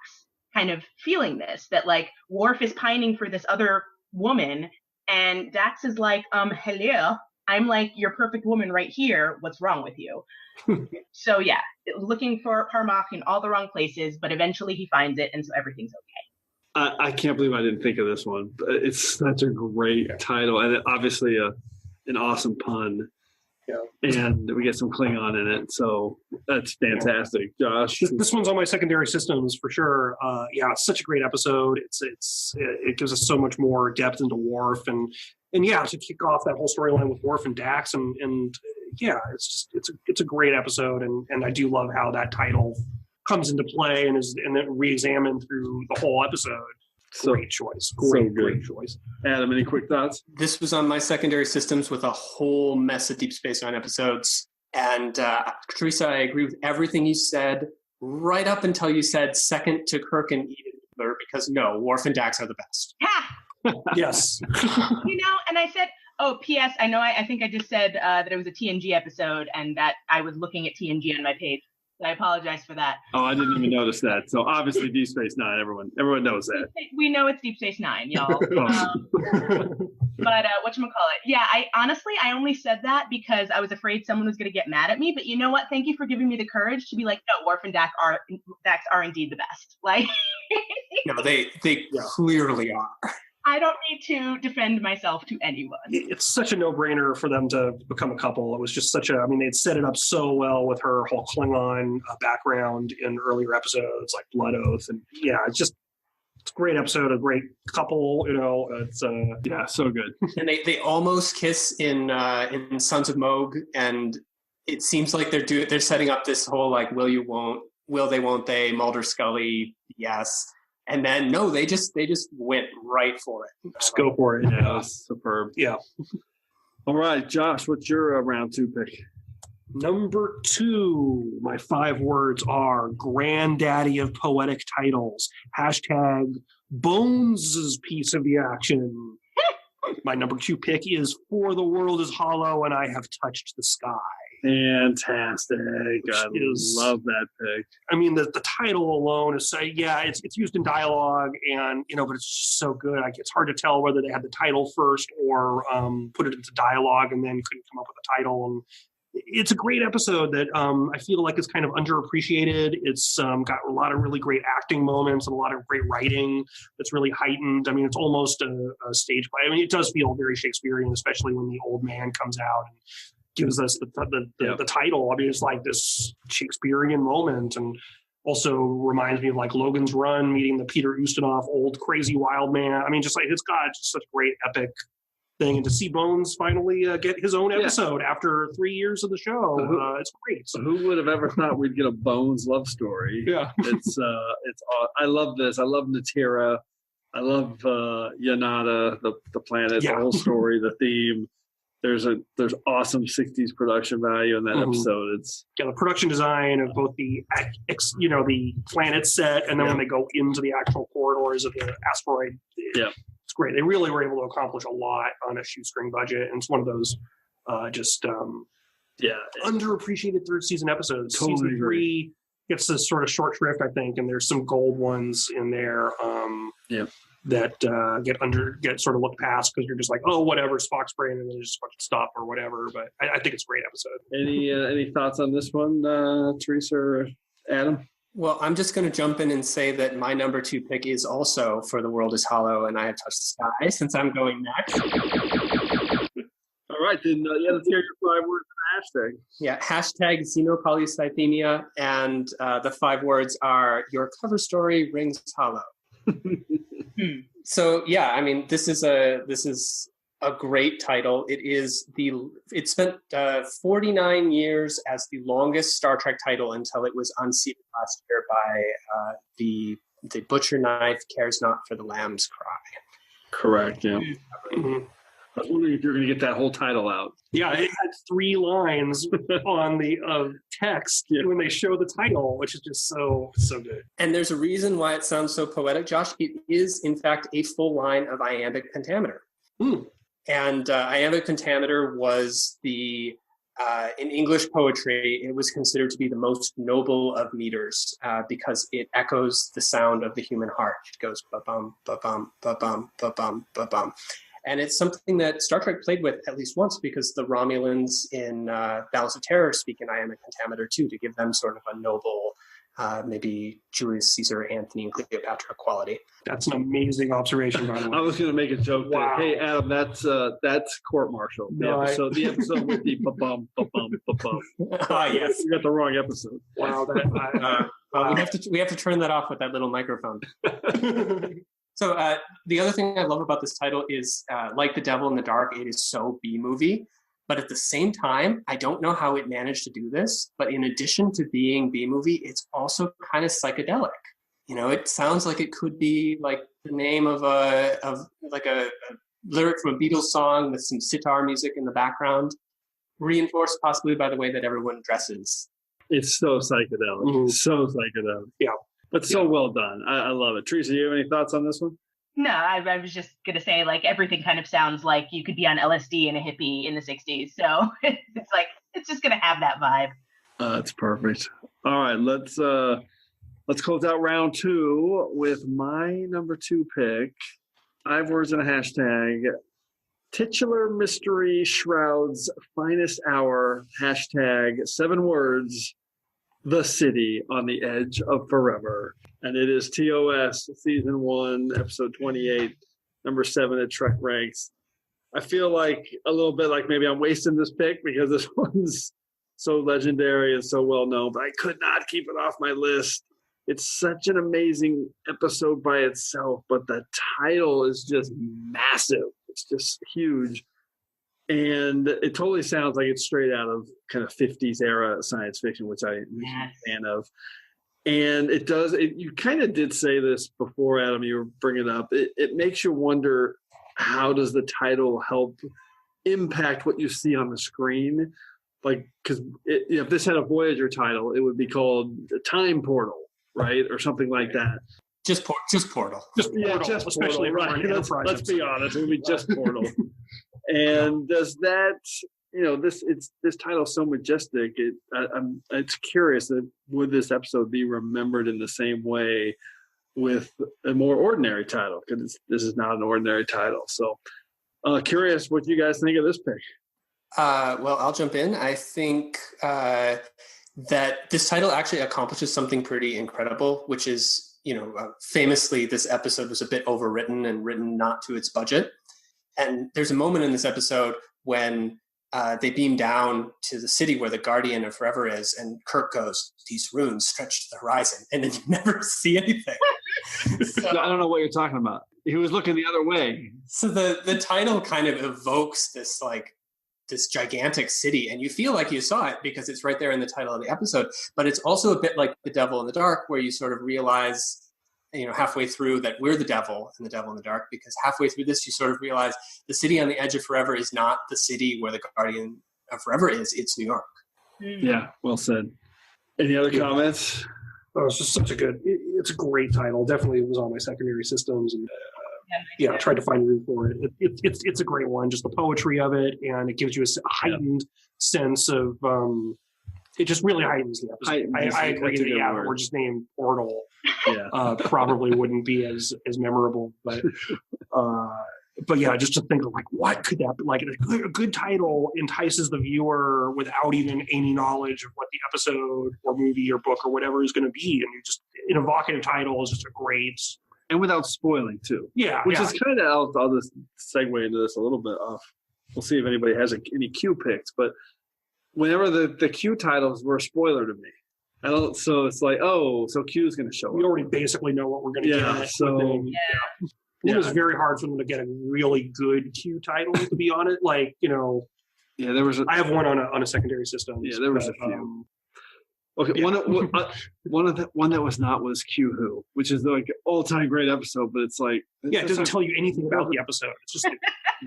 kind of feeling this, that like Worf is pining for this other woman, and Dax is like, hello, I'm like your perfect woman right here. What's wrong with you? So yeah, looking for Parmak in all the wrong places, but eventually he finds it, and so everything's okay. I can't believe I didn't think of this one. It's such a great title, and obviously an awesome pun. and we get some Klingon in it. So that's fantastic, Josh. This one's on my secondary systems for sure. It's such a great episode. It gives us so much more depth into Worf and to kick off that whole storyline with Worf and Dax and it's a great episode and I do love how that title comes into play and then re-examined through the whole episode. Great choice. Great choice. Adam, any quick thoughts? This was on my secondary systems with a whole mess of Deep Space Nine episodes. And Teresa, I agree with everything you said, right up until you said second to Kirk and Edith, because no, Worf and Dax are the best. Ha! Yes. And I said, P.S. I know I think I just said that it was a TNG episode and that I was looking at TNG on my page. I apologize for that. Oh, I didn't even notice that. So obviously Deep Space Nine, everyone knows that. We know it's Deep Space Nine, y'all. But whatchamacallit? Yeah, I only said that because I was afraid someone was going to get mad at me. But you know what? Thank you for giving me the courage to be like, no, Worf and Dax are indeed the best. Like, no, they clearly are. I don't need to defend myself to anyone. It's such a no-brainer for them to become a couple. It was just they'd set it up so well with her whole Klingon background in earlier episodes like Blood Oath. And it's a great episode, a great couple, it's so good. And they almost kiss in Sons of Moog, and it seems like they're setting up this whole like, will you, won't, will they, won't they, Mulder, Scully, yes. And then, no, they just went right for it. Just go for it. Yeah, superb. Yeah. All right, Josh, what's your round 2 pick? Number 2, my 5 words are granddaddy of poetic titles. # Bones' piece of the action. My number 2 pick is For the World is Hollow and I Have Touched the Sky. Fantastic. I love that pick. I mean, the title alone is it's used in dialogue and, but it's just so good. It's hard to tell whether they had the title first or put it into dialogue and then couldn't come up with a title. And it's a great episode that I feel like is kind of underappreciated. It's got a lot of really great acting moments and a lot of great writing that's really heightened. I mean, it's almost a stage play. I mean, it does feel very Shakespearean, especially when the old man comes out and gives us the title. I mean, it's like this Shakespearean moment, and also reminds me of like Logan's Run, meeting the Peter Ustinov old crazy wild man. I mean, just like it's got just such a great epic thing, and to see Bones finally get his own episode after 3 years of the show, it's great. So who would have ever thought we'd get a Bones love story? Yeah, it's I love this. I love Natira. I love Yanada, the planet, the whole story, the theme. There's awesome 60s production value in that episode. It's the production design of both the planet set and then when they go into the actual corridors of the asteroid. It's great. They really were able to accomplish a lot on a shoestring budget, and it's one of those underappreciated third season episodes. Totally Season 3 gets this sort of short shrift, I think, and there's some gold ones in there. That get sort of looked past because you're just like, oh, whatever, Spock's brain, and then just fucking stop or whatever. But I think it's a great episode. Any thoughts on this one, Teresa or Adam? Well, I'm just going to jump in and say that my number 2 pick is also For the World is Hollow and I Have Touched the Sky, since I'm going next. All right, then let's hear your 5 words in the hashtag. Yeah, hashtag xenopolycythemia, and the 5 words are Your Cover Story Rings Hollow. So yeah, I mean, this is a great title. It spent 49 years as the longest Star Trek title until it was unseated last year by the Butcher Knife Cares Not for the Lamb's Cry. Correct. Yeah. I was wondering if you're going to get that whole title out. Yeah, it had 3 lines on the text when they show the title, which is just so good. And there's a reason why it sounds so poetic, Josh. It is, in fact, a full line of iambic pentameter. And iambic pentameter was in English poetry, it was considered to be the most noble of meters because it echoes the sound of the human heart. It goes ba-bum, ba-bum, ba-bum, ba-bum, ba-bum. And it's something that Star Trek played with at least once because the Romulans in Balance of Terror speak in iambic pentameter too, to give them sort of a noble maybe Julius Caesar, Anthony, and Cleopatra quality. That's an amazing observation, by the way. I was going to make a joke. Wow. That, hey, Adam, that's court martial. The episode with the ba-bum, ba-bum, ba-bum. Yes. You got the wrong episode. Wow. We have to turn that off with that little microphone. So the other thing I love about this title is, like The Devil in the Dark, it is so B-movie. But at the same time, I don't know how it managed to do this. But in addition to being B-movie, it's also kind of psychedelic. You know, it sounds like it could be like the name of a lyric from a Beatles song with some sitar music in the background, reinforced possibly by the way that everyone dresses. It's so psychedelic. Mm-hmm. So psychedelic. Yeah. But so well done. I love it. Teresa, you have any thoughts on this one? No, I was just going to say, like, everything kind of sounds like you could be on LSD and a hippie in the 60s. So it's like, it's just going to have that vibe. That's perfect. All right, let's close out round 2 with my number 2 pick. 5 words and a hashtag. Titular mystery shrouds finest hour. Hashtag 7 words. The City on the Edge of Forever. And it is TOS Season 1, Episode 28, number 7 at TrekRanks. I feel like a little bit like maybe I'm wasting this pick because this one's so legendary and so well known, but I could not keep it off my list. It's such an amazing episode by itself, but the title is just massive. It's just huge. And it totally sounds like it's straight out of kind of 50s era science fiction, which I'm a fan of. And it does, you kind of did say this before, Adam, you were bringing it up. It makes you wonder, how does the title help impact what you see on the screen? Like, because if this had a Voyager title, it would be called Time Portal, right? Or something like that. Just Portal. Just Portal, especially right. Let's be honest, it would be just Portal. And does that, this title is so majestic. It's curious that would this episode be remembered in the same way with a more ordinary title? Because this is not an ordinary title. So, curious what you guys think of this pick. Well, I'll jump in. I think that this title actually accomplishes something pretty incredible, which is, famously, this episode was a bit overwritten and written not to its budget. And there's a moment in this episode when they beam down to the city where the Guardian of Forever is, and Kirk goes, "These runes stretch to the horizon," and then you never see anything. So, I don't know what you're talking about. He was looking the other way. So the title kind of evokes this gigantic city, and you feel like you saw it because it's right there in the title of the episode. But it's also a bit like The Devil in the Dark, where you sort of realize, halfway through that we're the devil and the devil in the dark, because halfway through this, you sort of realize the city on the edge of forever is not the city where the Guardian of Forever is. It's New York. Yeah, well said. Any other comments? Oh, it's just it's a great title. Definitely was on my secondary systems, and I tried to find room for it. It's a great one. Just the poetry of it, and it gives you a heightened sense of. It just really heightens the episode. I agree that we're just named Portal. Yeah. Probably wouldn't be as memorable, but yeah, just to think of like, what could that be? Like a good title entices the viewer without even any knowledge of what the episode or movie or book or whatever is going to be, and an evocative title is just a great. And without spoiling too. Yeah. Which is kind of, I'll just segue into this a little bit off. We'll see if anybody has any Q picks, but whenever the Q titles were a spoiler to me. So it's like, so Q's going to show up. We already basically know what we're going to get. So it was very hard for them to get a really good Q title, to be honest. Like, there was. I have one on a secondary system. Yeah, there was a few. Okay, one that was not was Q Who, which is like an all-time great episode, but it's like it doesn't tell you anything about the episode. It's just like,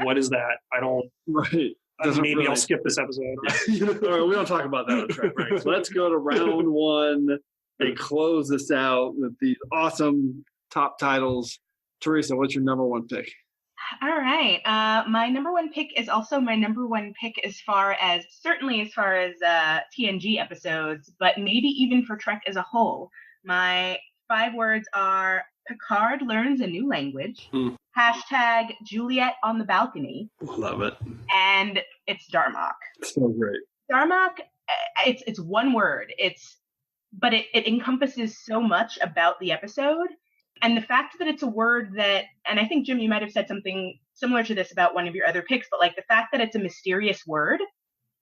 what is that? I don't. Right. Maybe I'll skip this episode. All right, we don't talk about that on TrekRanks. Let's go to round 1 and close this out with these awesome top titles. Teresa, what's your number 1 pick? All right. My number 1 pick is also my number 1 pick certainly as far as TNG episodes, but maybe even for Trek as a whole. My 5 words are Picard learns a new language. Hashtag Juliet on the balcony. Love it. And it's Darmok. So great. Darmok, it's one word. It's but it encompasses so much about the episode. And the fact that it's a word that, and I think, Jim, you might have said something similar to this about one of your other picks, but like the fact that it's a mysterious word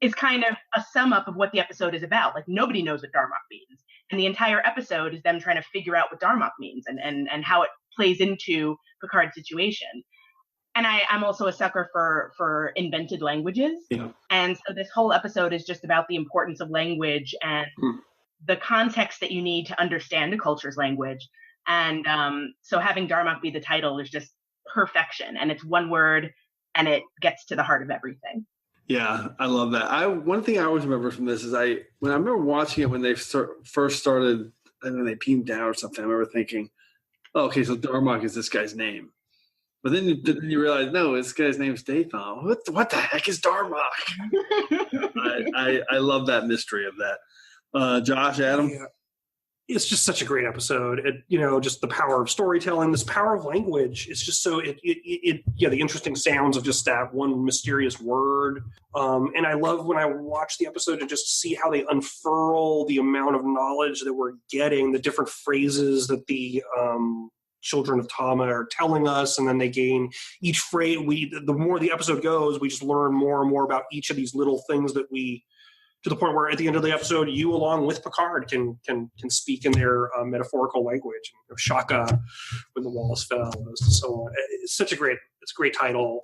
is kind of a sum up of what the episode is about. Like nobody knows what Darmok means. And the entire episode is them trying to figure out what Darmok means and how it plays into Picard's situation. And I'm also a sucker for invented languages. Yeah. And so this whole episode is just about the importance of language and the context that you need to understand a culture's language. And so having Darmok be the title is just perfection. And it's one word and it gets to the heart of everything. Yeah, I love that. One thing I always remember from this is when I remember watching it when they first started, and then they beamed down or something, I remember thinking, oh, okay, so Darmok is this guy's name. But then you realize, no, this guy's name's Dathan. What the heck is Darmok? I love that mystery of that. Josh, Adam? Yeah. It's just such a great episode. Just the power of storytelling, this power of language. It's just so the interesting sounds of just that one mysterious word. And I love when I watch the episode to just see how they unfurl the amount of knowledge that we're getting, the different phrases that the children of Tama are telling us, and then they gain each phrase. The more the episode goes, we just learn more and more about each of these little things that to the point where at the end of the episode, you along with Picard can speak in their metaphorical language. Shaka, when the walls fell, and so on. It's a great title.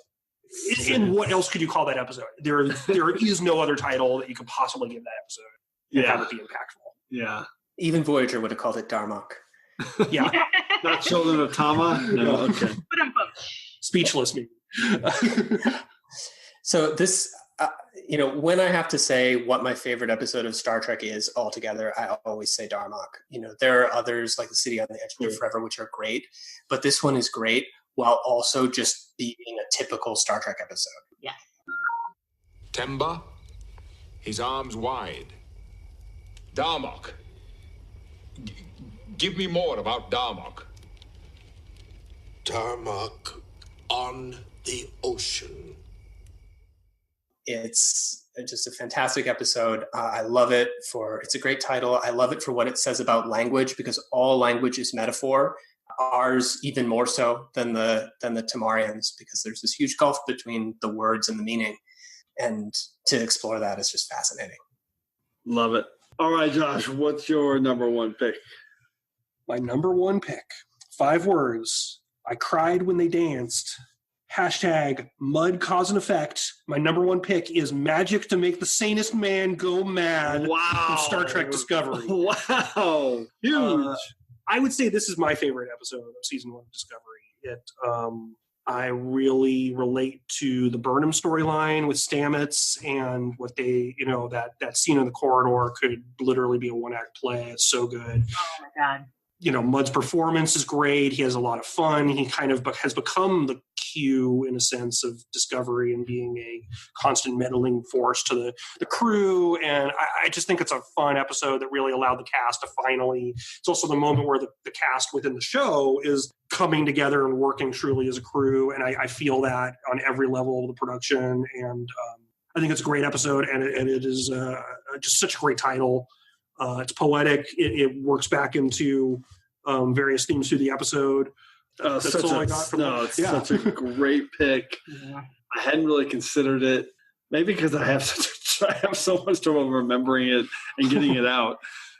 And what else could you call that episode? There is no other title that you could possibly give that episode and have it be impactful. Yeah. Even Voyager would have called it Darmok. Yeah. Not Children of Tama? No, okay. Speechless me. So this, when I have to say what my favorite episode of Star Trek is altogether, I always say Darmok. There are others like The City on the Edge of Forever, which are great, but this one is great while also just being a typical Star Trek episode. Yeah. Temba, his arms wide. Darmok. Give me more about Darmok. Darmok on the ocean. It's just a fantastic episode. I love it it's a great title. I love it for what it says about language, because all language is metaphor. Ours even more so than the Tamarians, because there's this huge gulf between the words and the meaning. And to explore that is just fascinating. Love it. All right, Josh, what's your number one pick? My number one pick, 5 words. I cried when they danced. Hashtag mud cause and effect. My number one pick is magic to make the sanest man go mad. Wow. From Star Trek Discovery. Wow. Huge. I would say this is my favorite episode of season 1 of Discovery. I really relate to the Burnham storyline with Stamets and what they, that scene in the corridor could literally be a 1-act play. It's so good. Oh my God. Mud's performance is great. He has a lot of fun. He kind of has become the Q in a sense of Discovery and being a constant meddling force to the crew. And I just think it's a fun episode that really allowed the cast to finally, it's also the moment where the cast within the show is coming together and working truly as a crew. And I feel that on every level of the production. And I think it's a great episode, and it is just such a great title. It's poetic. It works back into various themes through the epised. That's all I got from it. Such a great pick. Yeah. I hadn't really considered it. Maybe because I have so much trouble remembering it and getting it out,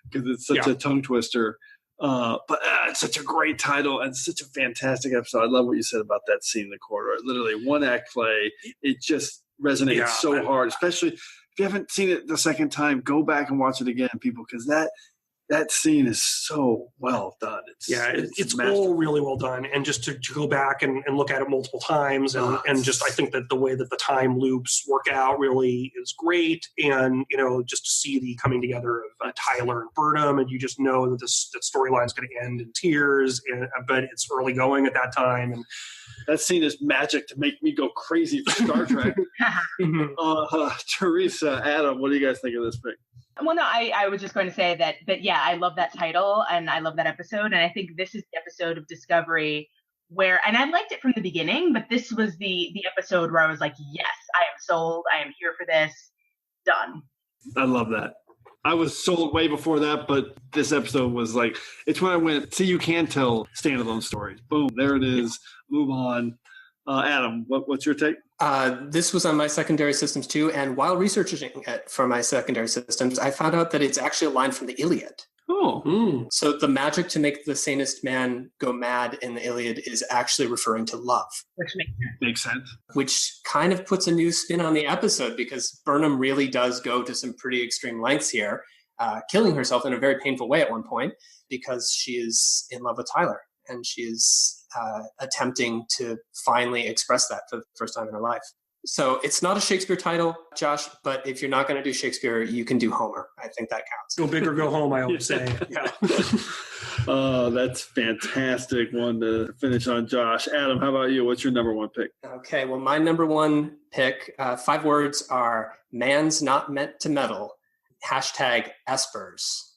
because it's such a tongue twister. But it's such a great title and such a fantastic episode. I love what you said about that scene in the corridor. Literally 1-act play. It just resonates so hard, especially if you haven't seen it the second time. Go back and watch it again, people, because that scene is so well done. It's all really well done. And just to go back and look at it multiple times and just, I think that the way that the time loops work out really is great. And, just to see the coming together of Tyler and Burnham, and you just know that that storyline is going to end in tears, but it's early going at that time. And that scene is magic to make me go crazy for Star Trek. Teresa, Adam, what do you guys think of this pick? Well, no, I was just going to say that I love that title and I love that episode. And I think this is the episode of Discovery where, and I liked it from the beginning, but this was the episode where I was like, yes, I am sold. I am here for this. Done. I love that. I was sold way before that, but this episode was like, it's when I went, see, you can tell standalone stories. Boom, there it is. Move on. Adam, what's your take? This was on my secondary systems too, and while researching it for my secondary systems, I found out that it's actually a line from the Iliad. Oh. So the magic to make the sanest man go mad in the Iliad is actually referring to love. Which makes sense. Which kind of puts a new spin on the episode, because Burnham really does go to some pretty extreme lengths here, killing herself in a very painful way at one point, because she is in love with Tyler, and she is attempting to finally express that for the first time in her life. So it's not a Shakespeare title, Josh, but if you're not going to do Shakespeare, you can do Homer. I think that counts. Go big or go home, I always say. Yeah. That's fantastic one to finish on, Josh. Adam, how about you? What's your number one pick? Okay, well, my number one pick, 5 words are man's not meant to meddle, #Espers.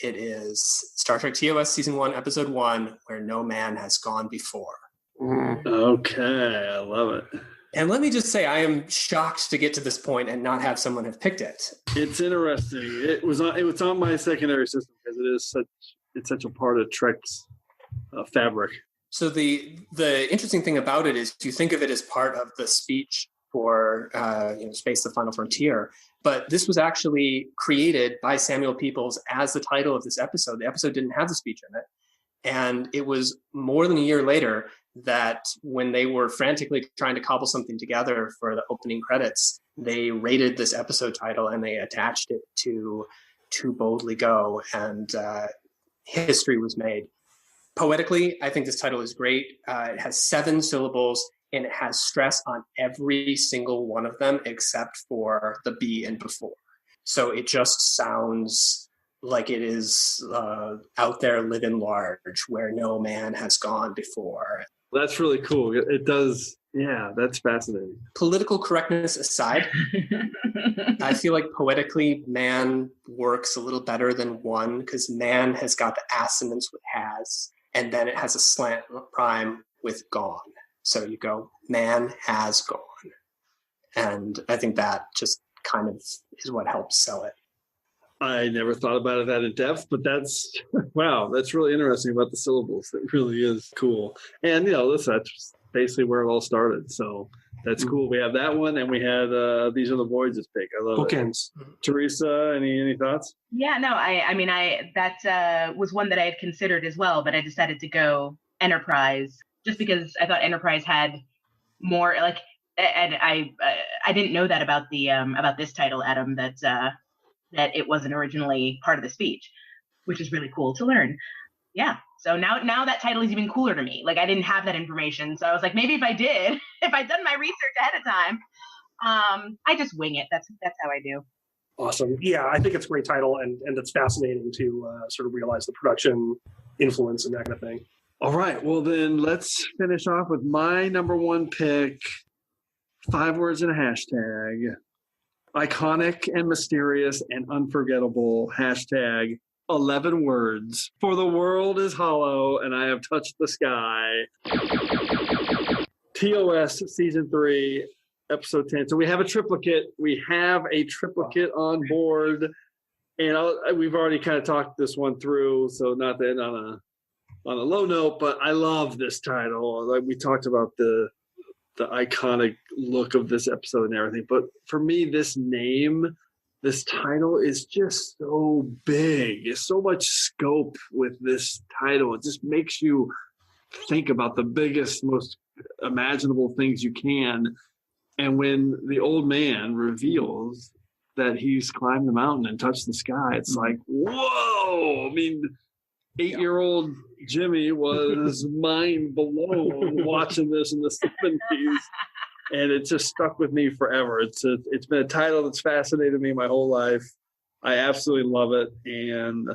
It is Star Trek TOS Season 1, Episode 1, Where No Man Has Gone Before. Okay, I love it. And let me just say, I am shocked to get to this point and not have someone have picked it. It's interesting. It was on my secondary system because it's such a part of Trek's fabric. So the interesting thing about it is you think of it as part of the speech for Space: The Final Frontier, but this was actually created by Samuel Peoples as the title of this episode. The episode didn't have the speech in it, and it was more than a year later that when they were frantically trying to cobble something together for the opening credits, they rated this episode title and they attached it to "To Boldly Go," and history was made. Poetically, I think this title is great. It has 7 syllables, and it has stress on every single one of them except for the "be" and "before." So it just sounds like it is out there living large, where no man has gone before. That's really cool. It does. Yeah, that's fascinating. Political correctness aside, I feel like poetically man works a little better than one, because man has got the assonance with has, and then it has a slant rhyme with gone. So you go, man has gone. And I think that just kind of is what helps sell it. I never thought about it that in depth, but that's, wow, that's really interesting about the syllables. It really is cool. And, listen, that's basically where it all started. So that's cool. We have that one, and we had These Are the Voyages pick. I love Bookends. it. Teresa, any thoughts? Yeah, no, I mean, that was one that I had considered as well, but I decided to go Enterprise just because I thought Enterprise had more, and I didn't know that about the about this title, Adam, that it wasn't originally part of the speech, which is really cool to learn. Yeah. So now that title is even cooler to me. Like, I didn't have that information. So I was like, maybe if I'd done my research ahead of time, I just wing it. That's how I do. Awesome. Yeah, I think it's a great title, and it's fascinating to sort of realize the production influence and that kind of thing. All right. Well, then let's finish off with my number one pick. 5 words and a hashtag. Iconic and mysterious and unforgettable. Hashtag 11 words. For the world is hollow and I have touched the sky. TOS Season 3, Episode 10. So we have a triplicate. On board. And we've already kind of talked this one through, so not to end on a low note, but I love this title. Like, we talked about the iconic look of this episode and everything. But for me, this title is just so big. There's so much scope with this title. It just makes you think about the biggest, most imaginable things you can. And when the old man reveals that he's climbed the mountain and touched the sky, it's like, whoa! I mean, 8-year-old Jimmy was mind blown watching this in the 70s, and it just stuck with me forever. It's been a title that's fascinated me my whole life. I absolutely love it, and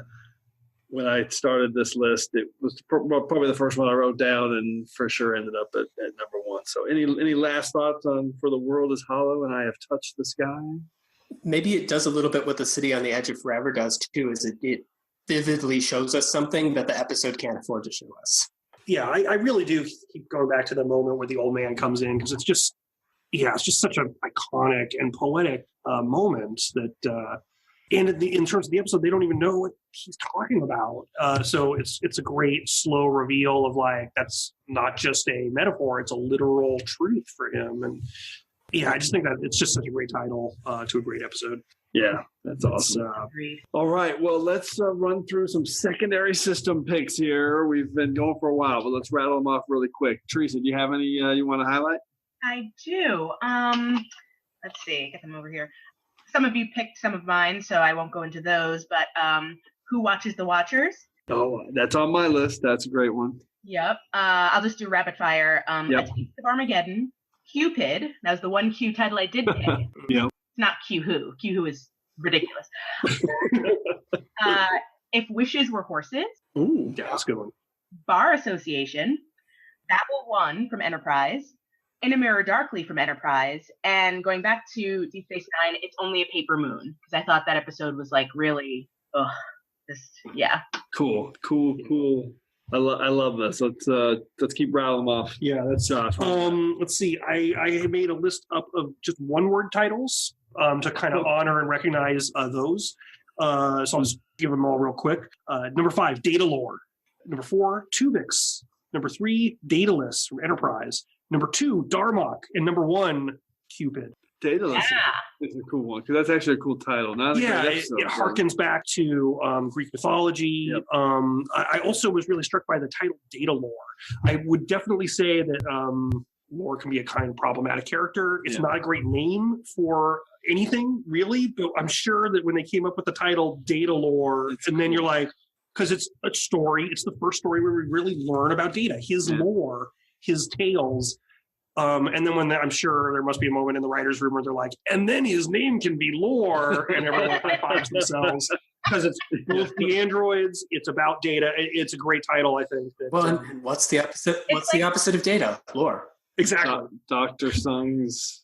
when I started this list, it was probably the first one I wrote down, and for sure ended up at number 1. So any last thoughts on For the World is Hollow and I Have Touched the Sky? Maybe it does a little bit what The City on the Edge of Forever does too, is it vividly shows us something that the episode can't afford to show us. Yeah, I really do keep going back to the moment where the old man comes in, because it's just such an iconic and poetic moment that And in terms of the episode, they don't even know what he's talking about. So it's a great slow reveal of like, that's not just a metaphor, it's a literal truth for him. And yeah, I just think that it's just such a great title to a great episode. Yeah, that's awesome. All right, well, let's run through some secondary system picks here. We've been going for a while, but let's rattle them off really quick. Teresa, do you have any you want to highlight? I do. Let's see, get them over here. Some of you picked some of mine, so I won't go into those, but Who Watches the Watchers? Oh, that's on my list. That's a great one. Yep. I'll just do rapid fire. A Taste of Armageddon, Cupid. That was the one Q title I did pick. Yep. It's not Q Who. Q Who is ridiculous. If Wishes Were Horses. Ooh, yeah, that's a good one. Bar Association, Babel 1 from Enterprise, In a Mirror Darkly from Enterprise, and going back to Deep Space Nine, It's Only a Paper Moon, because I thought that episode was like really, Cool. I love this. Let's keep rattling them off. Yeah, that's let's see. I made a list up of just one-word titles to kind of honor and recognize those. So I'll just give them all real quick. Number 5, Data Lore. Number 4, Tuvix. Number 3, Daedalus from Enterprise. Number 2, Darmok. And number 1, Cupid. Daedalus is a cool one, because that's actually a cool title. It harkens back to Greek mythology. Yep. I also was really struck by the title Data Lore. I would definitely say that Lore can be a kind of problematic character. It's not a great name for anything, really, but I'm sure that when they came up with the title Data Lore, and then you're like, because it's a story, it's the first story where we really learn about Data, his lore, his tales. And then I'm sure there must be a moment in the writer's room where they're like, and then his name can be Lore, and everyone high-fives themselves, because it's both the androids, it's about Data. It's a great title, I think. And what's the opposite? What's the opposite of Data? Lore. Exactly. Dr. Sung's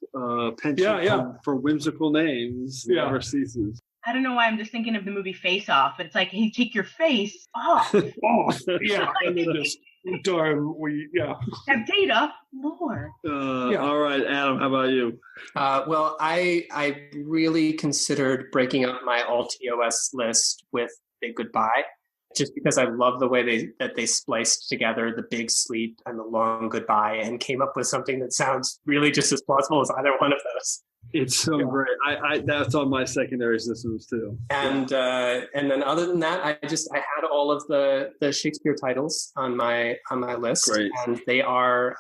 penchant for whimsical names never ceases. I don't know why I'm just thinking of the movie Face Off, but it's like, hey, take your face off. Yeah, and then just darn, have Data Lore. All right, Adam, how about you? Well, I really considered breaking up my all TOS list with Big Goodbye, just because I love the way they spliced together the big sleep and the long goodbye and came up with something that sounds really just as plausible as either one of those. It's so great. I that's on my secondary systems too. And then other than that, I had all of the Shakespeare titles on my list. Great. And they are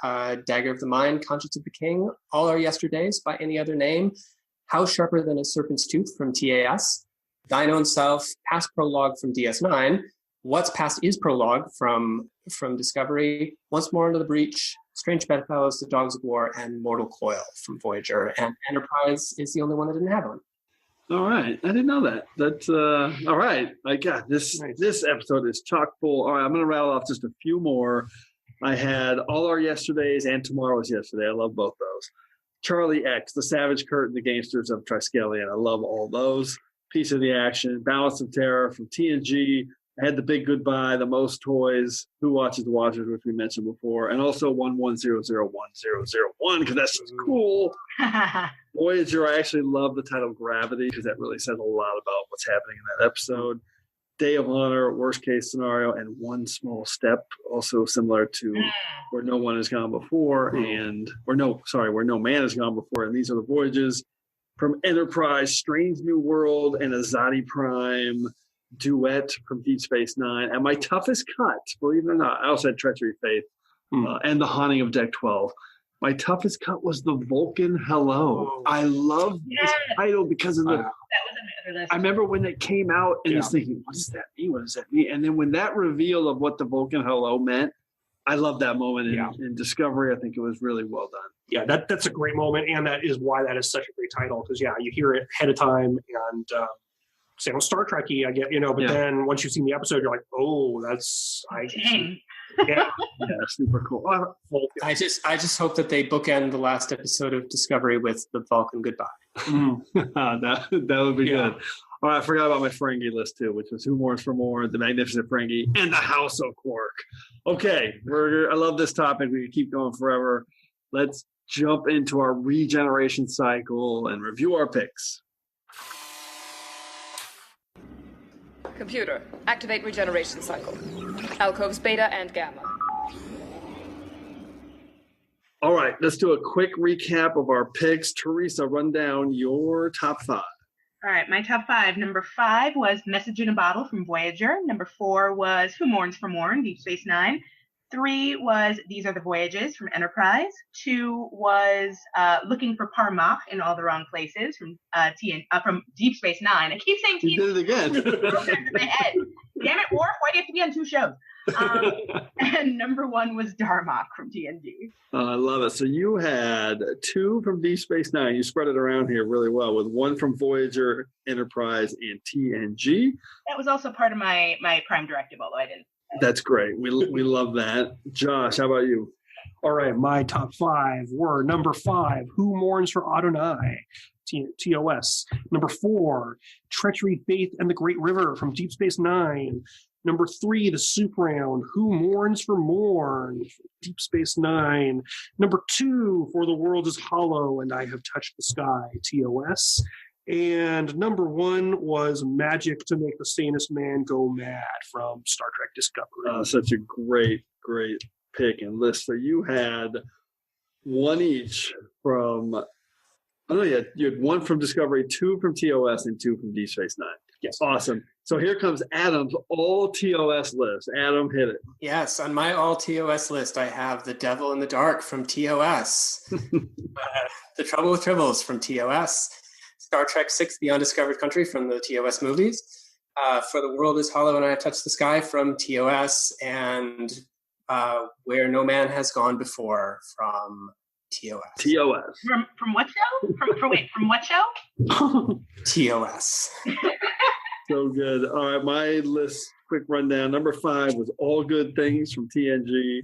Dagger of the Mind, Conscience of the King, All Our Yesterdays by Any Other Name, How Sharper Than a Serpent's Tooth from TAS, Thine Own Self, Past Prologue from DS9, What's Past is Prologue from Discovery, Once More Into the Breach, Strange Bedfellows, The Dogs of War, and Mortal Coil from Voyager. And Enterprise is the only one that didn't have one. All right. I didn't know that. That's all right. I got this. Nice. This episode is chock full. All right. I'm going to rattle off just a few more. I had All Our Yesterdays and Tomorrow's Yesterday. I love both those. Charlie X, The Savage Curtain, The Gamesters of Triskelion. I love all those. Piece of the Action, Balance of Terror from TNG. I had The Big Goodbye, The Most Toys, Who Watches the Watchers, which we mentioned before, and also 11001001, because that's just cool. Voyager, I actually love the title Gravity, because that really says a lot about what's happening in that episode. Day of Honor, Worst Case Scenario, and One Small Step, also similar to Where No One Has Gone Before, where no man has gone before, and these are the voyages from Enterprise, Strange New World, and Azadi Prime. Duet from Deep Space Nine, and my toughest cut, believe it or not, I also had Treachery Faith and The Haunting of Deck 12. My toughest cut was The Vulcan Hello. I love this title because of the. That was another list. I remember when it came out and I was thinking, what does that mean? What does that mean? And then when that reveal of what The Vulcan Hello meant, I love that moment in Discovery. I think it was really well done. Yeah, that's a great moment, and that is why that is such a great title, because you hear it ahead of time, and sounds Star Trek-y, I get, but then once you've seen the episode, you're like, oh, that's super cool. I just hope that they bookend the last episode of Discovery with the Vulcan goodbye. that would be good. All right, I forgot about my Ferengi list too, which was Who Mourns for More, The Magnificent Ferengi, and The House of Quark. Okay, I love this topic. We can keep going forever. Let's jump into our regeneration cycle and review our picks. Computer, activate regeneration cycle. Alcoves beta and gamma. All right, let's do a quick recap of our picks. Teresa, run down your top 5. All right, my top 5. Number 5 was Message in a Bottle from Voyager. Number 4 was Who Mourns for Morn, Deep Space Nine. 3 was These Are the Voyages from Enterprise. 2 was Looking for Parmach in All the Wrong Places from Deep Space Nine. I keep saying You did it again. in my head. Damn it, Worf, why do you have to be on 2 shows? And number 1 was Darmok from TNG. I love it. So you had 2 from Deep Space Nine. You spread it around here really well with 1 from Voyager, Enterprise, and TNG. That was also part of my Prime Directive, although I didn't. That's great. We love that. Josh, how about you? All right, my top 5 were number 5, Who Mourns for Adonai, TOS. Number 4, Treachery, Faith, and the Great River from Deep Space Nine. Number 3, The Soup Round, Who Mourns for Morn, Deep Space Nine. Number 2, For the World is Hollow and I Have Touched the Sky, TOS. And number 1 was Magic to Make the Sanest Man Go Mad from Star Trek Discovery. Such a great pick and list. So you had 1 each from, you had 1 from Discovery, 2 from TOS, and 2 from Deep Space Nine. Yes. Awesome. So here comes Adam's all TOS list. Adam, hit it. Yes, on my all TOS list, I have The Devil in the Dark from TOS, The Trouble with Tribbles from TOS, Star Trek VI: The Undiscovered Country from the TOS movies, For the World is Hollow and I Have Touched the Sky from TOS, and Where No Man Has Gone Before from TOS. TOS. From what show? From what show? TOS. So good. All right, my list, quick rundown. Number 5 was All Good Things from TNG.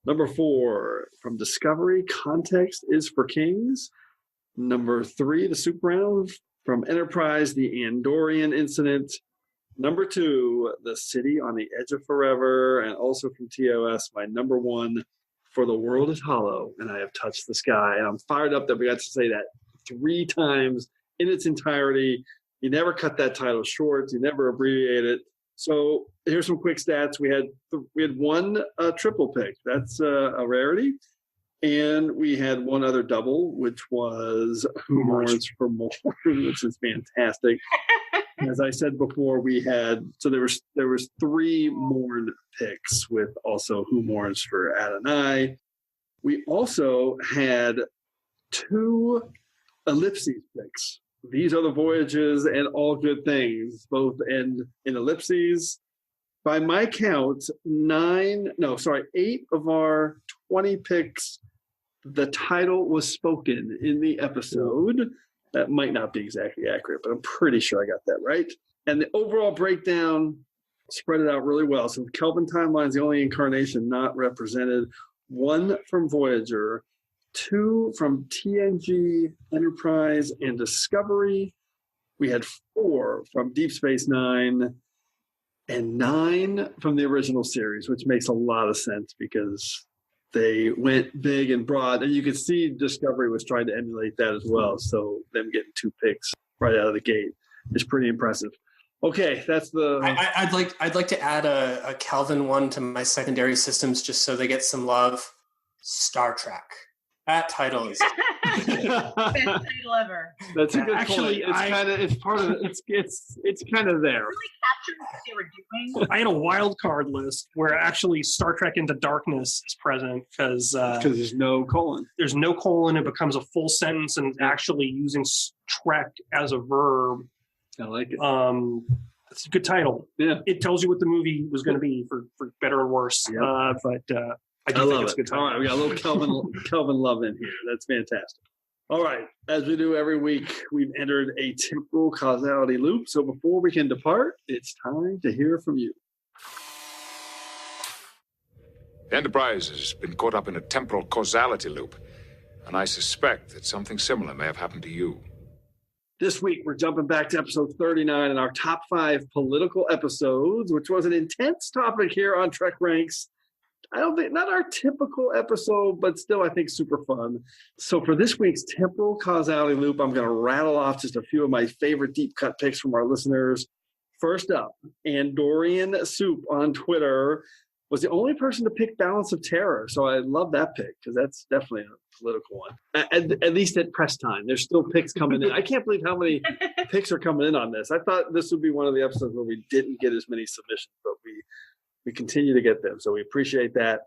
Number 4, from Discovery, Context is for Kings. Number 3, The Soup Round from Enterprise, The Andorian Incident. Number 2, The City on the Edge of Forever, and also from TOS, my number 1, For the World is Hollow and I Have Touched the Sky. And I'm fired up that we got to say that 3 times in its entirety. You never cut that title short. You never abbreviate it. So here's some quick stats. We had 1 triple pick. That's a rarity. And we had 1 other double, which was Who Mourns for Morn, which is fantastic. As I said before, there was 3 Morn picks with also Who Mourns for Adonai. We also had 2 ellipses picks. These Are the Voyages and All Good Things, both end in ellipses. By my count, 8 of our 20 picks, the title was spoken in the episode. That might not be exactly accurate, but I'm pretty sure I got that right. And the overall breakdown spread it out really well. So the Kelvin timeline is the only incarnation not represented. 1 from Voyager, 2 from TNG, Enterprise, and Discovery. We had 4 from Deep Space Nine, and 9 from the original series, which makes a lot of sense because they went big and broad, and you could see Discovery was trying to emulate that as well. So them getting 2 picks right out of the gate is pretty impressive. Okay, that's the. I'd like to add a Kelvin one to my secondary systems just so they get some love. Star Trek. That title is best title ever. That's a good Actually, point. It's part of it. It's kind of there. Really captured what they were doing. I had a wild card list where actually Star Trek Into Darkness is present because there's no colon. There's no colon. It becomes a full sentence and actually using Trek as a verb. I like it. It's a good title. Yeah, it tells you what the movie was going to be for better or worse. Yep. I do think it's a good title. All right, we got a little Kelvin love in here. That's fantastic. All right, as we do every week, we've entered a temporal causality loop. So before we can depart, it's time to hear from you. Enterprise has been caught up in a temporal causality loop, and I suspect that something similar may have happened to you. This week, we're jumping back to episode 39 in our top 5 political episodes, which was an intense topic here on TrekRanks. I don't think, not our typical episode, but still, I think super fun. So for this week's temporal causality loop, I'm going to rattle off just a few of my favorite deep cut picks from our listeners. First up, Andorian Soup on Twitter was the only person to pick Balance of Terror. So I love that pick because that's definitely a political one. At least at press time. There's still picks coming in. I can't believe how many picks are coming in on this. I thought this would be one of the episodes where we didn't get as many submissions, but we continue to get them. So we appreciate that.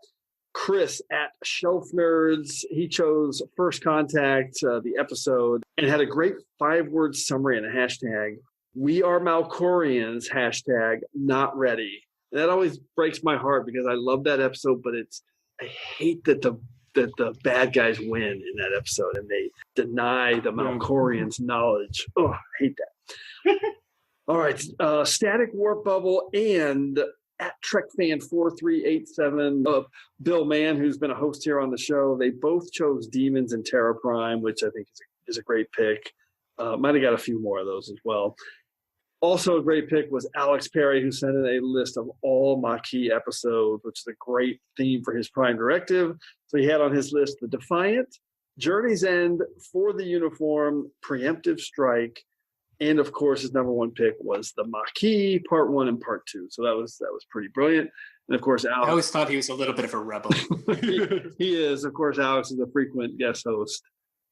Chris at Shelf Nerds, he chose First Contact, the episode, and had a great 5-word summary and a hashtag. We are Malcorians, hashtag not ready. And that always breaks my heart because I love that episode, but I hate that the bad guys win in that episode and they deny the Malcorians knowledge. Oh, I hate that. All right. Static Warp Bubble and at TrekFan4387, Bill Mann, who's been a host here on the show, they both chose Demons and Terra Prime, which I think is a great pick. Might have got a few more of those as well. Also a great pick was Alex Perry, who sent in a list of all Maquis episodes, which is a great theme for his Prime Directive. So he had on his list The Defiant, Journey's End, For the Uniform, Preemptive Strike, and of course his number one pick was the Maquis Part 1 and Part 2. So that was pretty brilliant. And of course, Alex, I always thought he was a little bit of a rebel. he is. Of course, Alex is a frequent guest host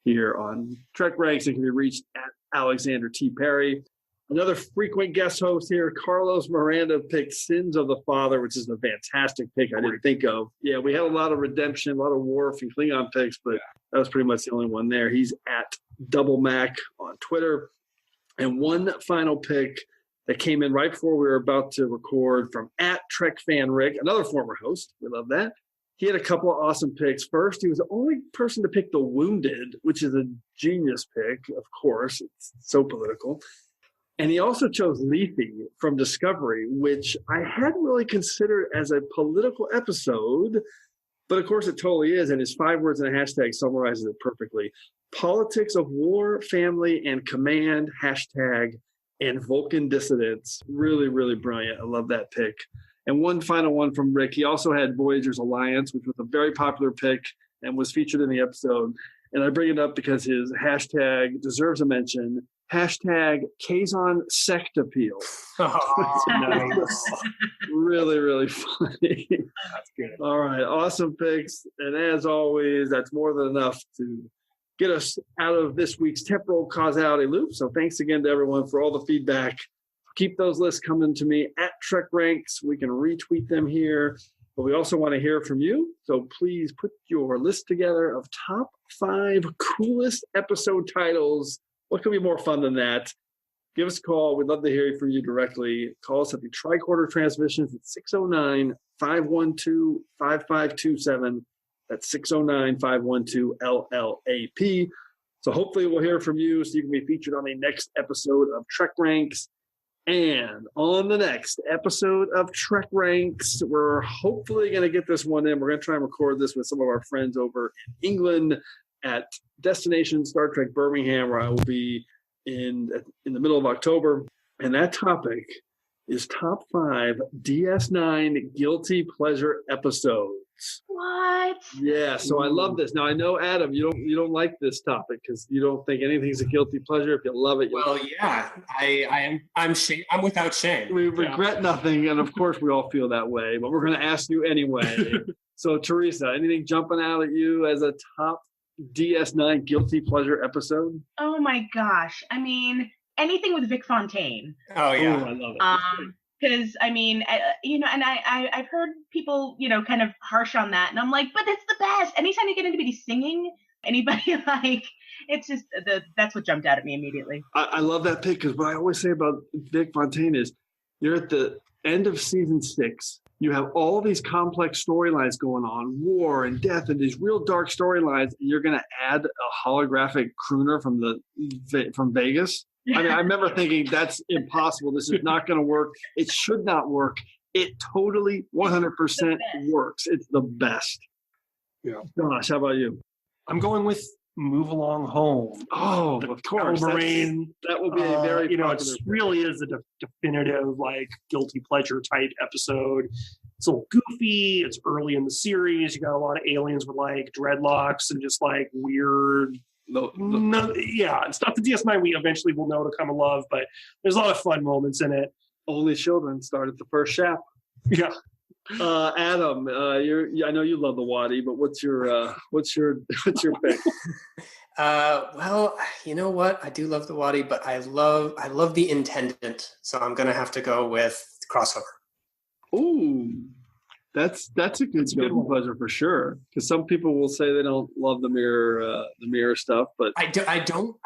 here on TrekRanks and can be reached at Alexander T. Perry. Another frequent guest host here, Carlos Miranda, picked Sins of the Father, which is a fantastic pick I didn't think of. Yeah, we had a lot of Redemption, a lot of Worf and Klingon picks, but that was pretty much the only one there. He's at Double Mac on Twitter. And one final pick that came in right before we were about to record from at TrekFanRick, another former host. We love that. He had a couple of awesome picks. First, he was the only person to pick The Wounded, which is a genius pick, of course. It's so political. And he also chose Lethe from Discovery, which I hadn't really considered as a political episode, but of course it totally is. And his 5 words and a hashtag summarizes it perfectly. Politics of war, family, and command, hashtag, and Vulcan dissidents. Really, really brilliant. I love that pick. And one final one from Rick. He also had Voyager's Alliance, which was a very popular pick and was featured in the episode. And I bring it up because his hashtag deserves a mention. Hashtag Kazon Sect Appeal. Really, really funny. That's good. All right. Awesome picks. And as always, that's more than enough to get us out of this week's temporal causality loop. So thanks again to everyone for all the feedback. Keep those lists coming to me at TrekRanks. We can retweet them here. But we also want to hear from you. So please put your list together of top 5 coolest episode titles. What could be more fun than that? Give us a call. We'd love to hear from you directly. Call us at the Tricorder Transmissions at 609-512-5527. That's 609-512-LLAP. So hopefully we'll hear from you so you can be featured on the next episode of TrekRanks. And on the next episode of TrekRanks, we're hopefully going to get this one in. We're going to try and record this with some of our friends over in England at Destination Star Trek Birmingham, where I will be in the middle of October. And that topic is top 5 DS9 guilty pleasure episodes. What? Yeah, so I love this. Now I know, Adam, you don't like this topic because you don't think anything's a guilty pleasure. If you love it, well, yeah, I'm without shame. We regret nothing, and of course we all feel that way. But we're going to ask you anyway. So, Teresa, anything jumping out at you as a top DS9 guilty pleasure episode? Oh my gosh! I mean, anything with Vic Fontaine. Oh yeah, I love it. Because I mean, and I've heard people, kind of harsh on that, and I'm like, but it's the best. Anytime you get anybody singing, anybody it's just that's what jumped out at me immediately. I love that pick because what I always say about Vic Fontaine is, you're at the end of season 6. You have all these complex storylines going on, war and death, and these real dark storylines. And you're going to add a holographic crooner from Vegas. I mean, I remember thinking that's impossible. This is not going to work. It should not work. It totally 100% works. It's the best. Yeah. Gosh, how about you? I'm going with Move Along Home. Oh, of course. That will be a very it really is a definitive, guilty pleasure type episode. It's a little goofy. It's early in the series. You got a lot of aliens with dreadlocks and just weird. It's not the DS9 we eventually will know to come and love, but there's a lot of fun moments in it. only children start at the first shaft. Yeah. Adam, I know you love the Wadi, but what's your pick? Well, you know what? I do love the Wadi, but I love the Intendant. So I'm gonna have to go with Crossover. Ooh, that's a good pleasure for sure. Because some people will say they don't love the mirror stuff, but I don't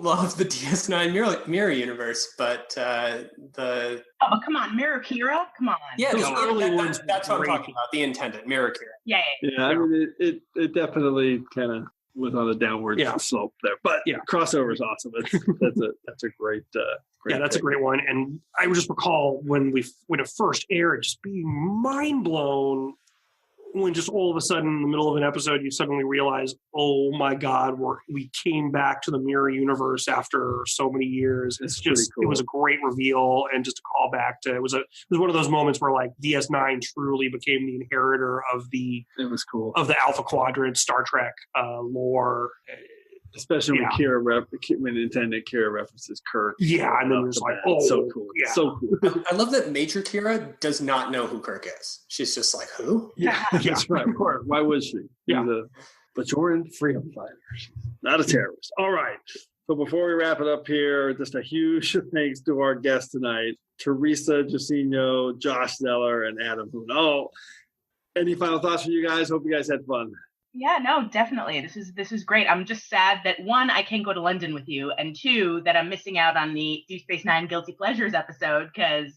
love the DS9 mirror universe, but the but come on, Mirror Kira, come on. Yeah, the early ones. That's what I'm talking about. The Intendant, Mirror Kira. Yeah. I mean, it definitely kind of was on a downward slope there, but Crossover is awesome. That's a great. That's a great one. And I would just recall when it first aired, just being mind blown when just all of a sudden in the middle of an episode, you suddenly realize, oh my God, we came back to the mirror universe after so many years. It's just, cool. It was a great reveal and just a call back to, it was one of those moments where like DS9 truly became the inheritor of the Alpha Quadrant Star Trek lore. Especially when Kira references Kirk. Yeah, and then it's like, so cool. Yeah. So cool. I love that Major Kira does not know who Kirk is. She's just like, who? Yeah, that's right. Of course. Why would she? Yeah. Bajoran freedom fighter. Not a terrorist. All right. So before we wrap it up here, just a huge thanks to our guests tonight, Teresa Jacinho, Josh Zeller, and Adam Hoon. Any final thoughts from you guys? Hope you guys had fun. Yeah, no, definitely. This is great. I'm just sad that 1, I can't go to London with you, and 2, that I'm missing out on the Deep Space Nine Guilty Pleasures episode because,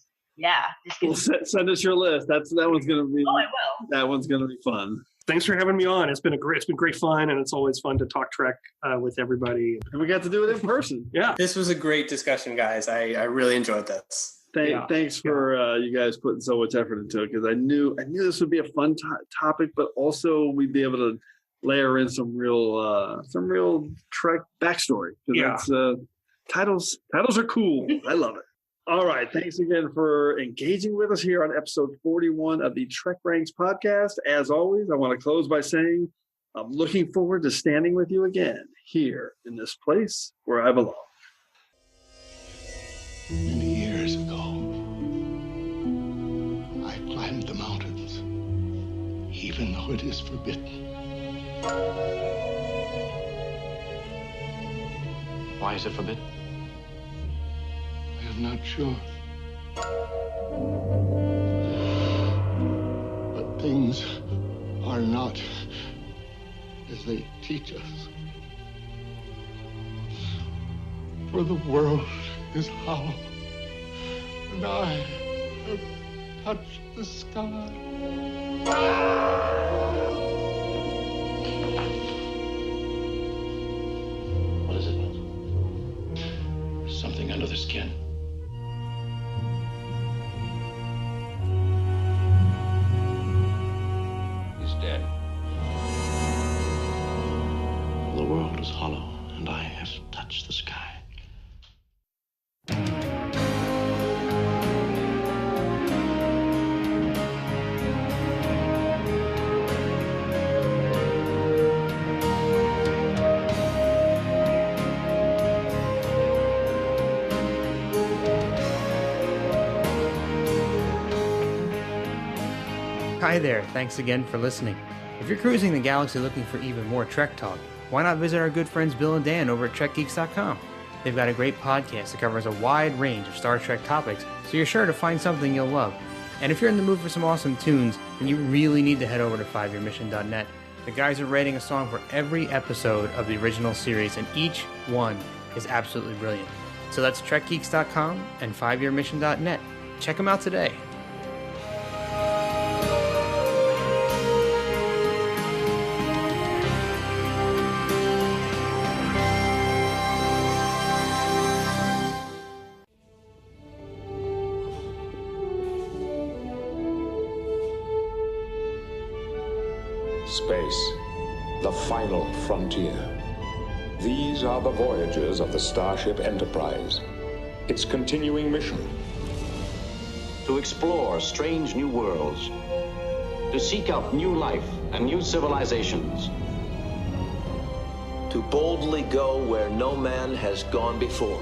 send us your list. That one's gonna be. Oh, I will. That one's gonna be fun. Thanks for having me on. It's been great fun, and it's always fun to talk Trek with everybody. And we got to do it in person. Yeah, this was a great discussion, guys. I really enjoyed this. Thanks for you guys putting so much effort into it, because I knew this would be a fun topic, but also we'd be able to layer in some real Trek backstory. That's, titles are cool. I love it. All right, thanks again for engaging with us here on episode 41 of the TrekRanks podcast. As always, I want to close by saying I'm looking forward to standing with you again here in this place where I belong. Many years ago, I climbed the mountains, even though it is forbidden. Why is it forbidden? I am not sure. But things are not as they teach us. For the world is hollow, and I have touched the sky. What is it? There's something under the skin. He's dead. The world is hollow, and I have touched the sky. Hi there, thanks again for listening. If you're cruising the galaxy looking for even more Trek talk, why not visit our good friends Bill and Dan over at TrekGeeks.com? They've got a great podcast that covers a wide range of Star Trek topics, so you're sure to find something you'll love. And if you're in the mood for some awesome tunes, then you really need to head over to 5yearmission.net. The guys are writing a song for every episode of the original series, and each one is absolutely brilliant. So that's TrekGeeks.com and 5yearmission.net. Check them out today. Space, the final frontier. These are the voyages of the Starship Enterprise. Its continuing mission: to explore strange new worlds, to seek out new life and new civilizations, to boldly go where no man has gone before.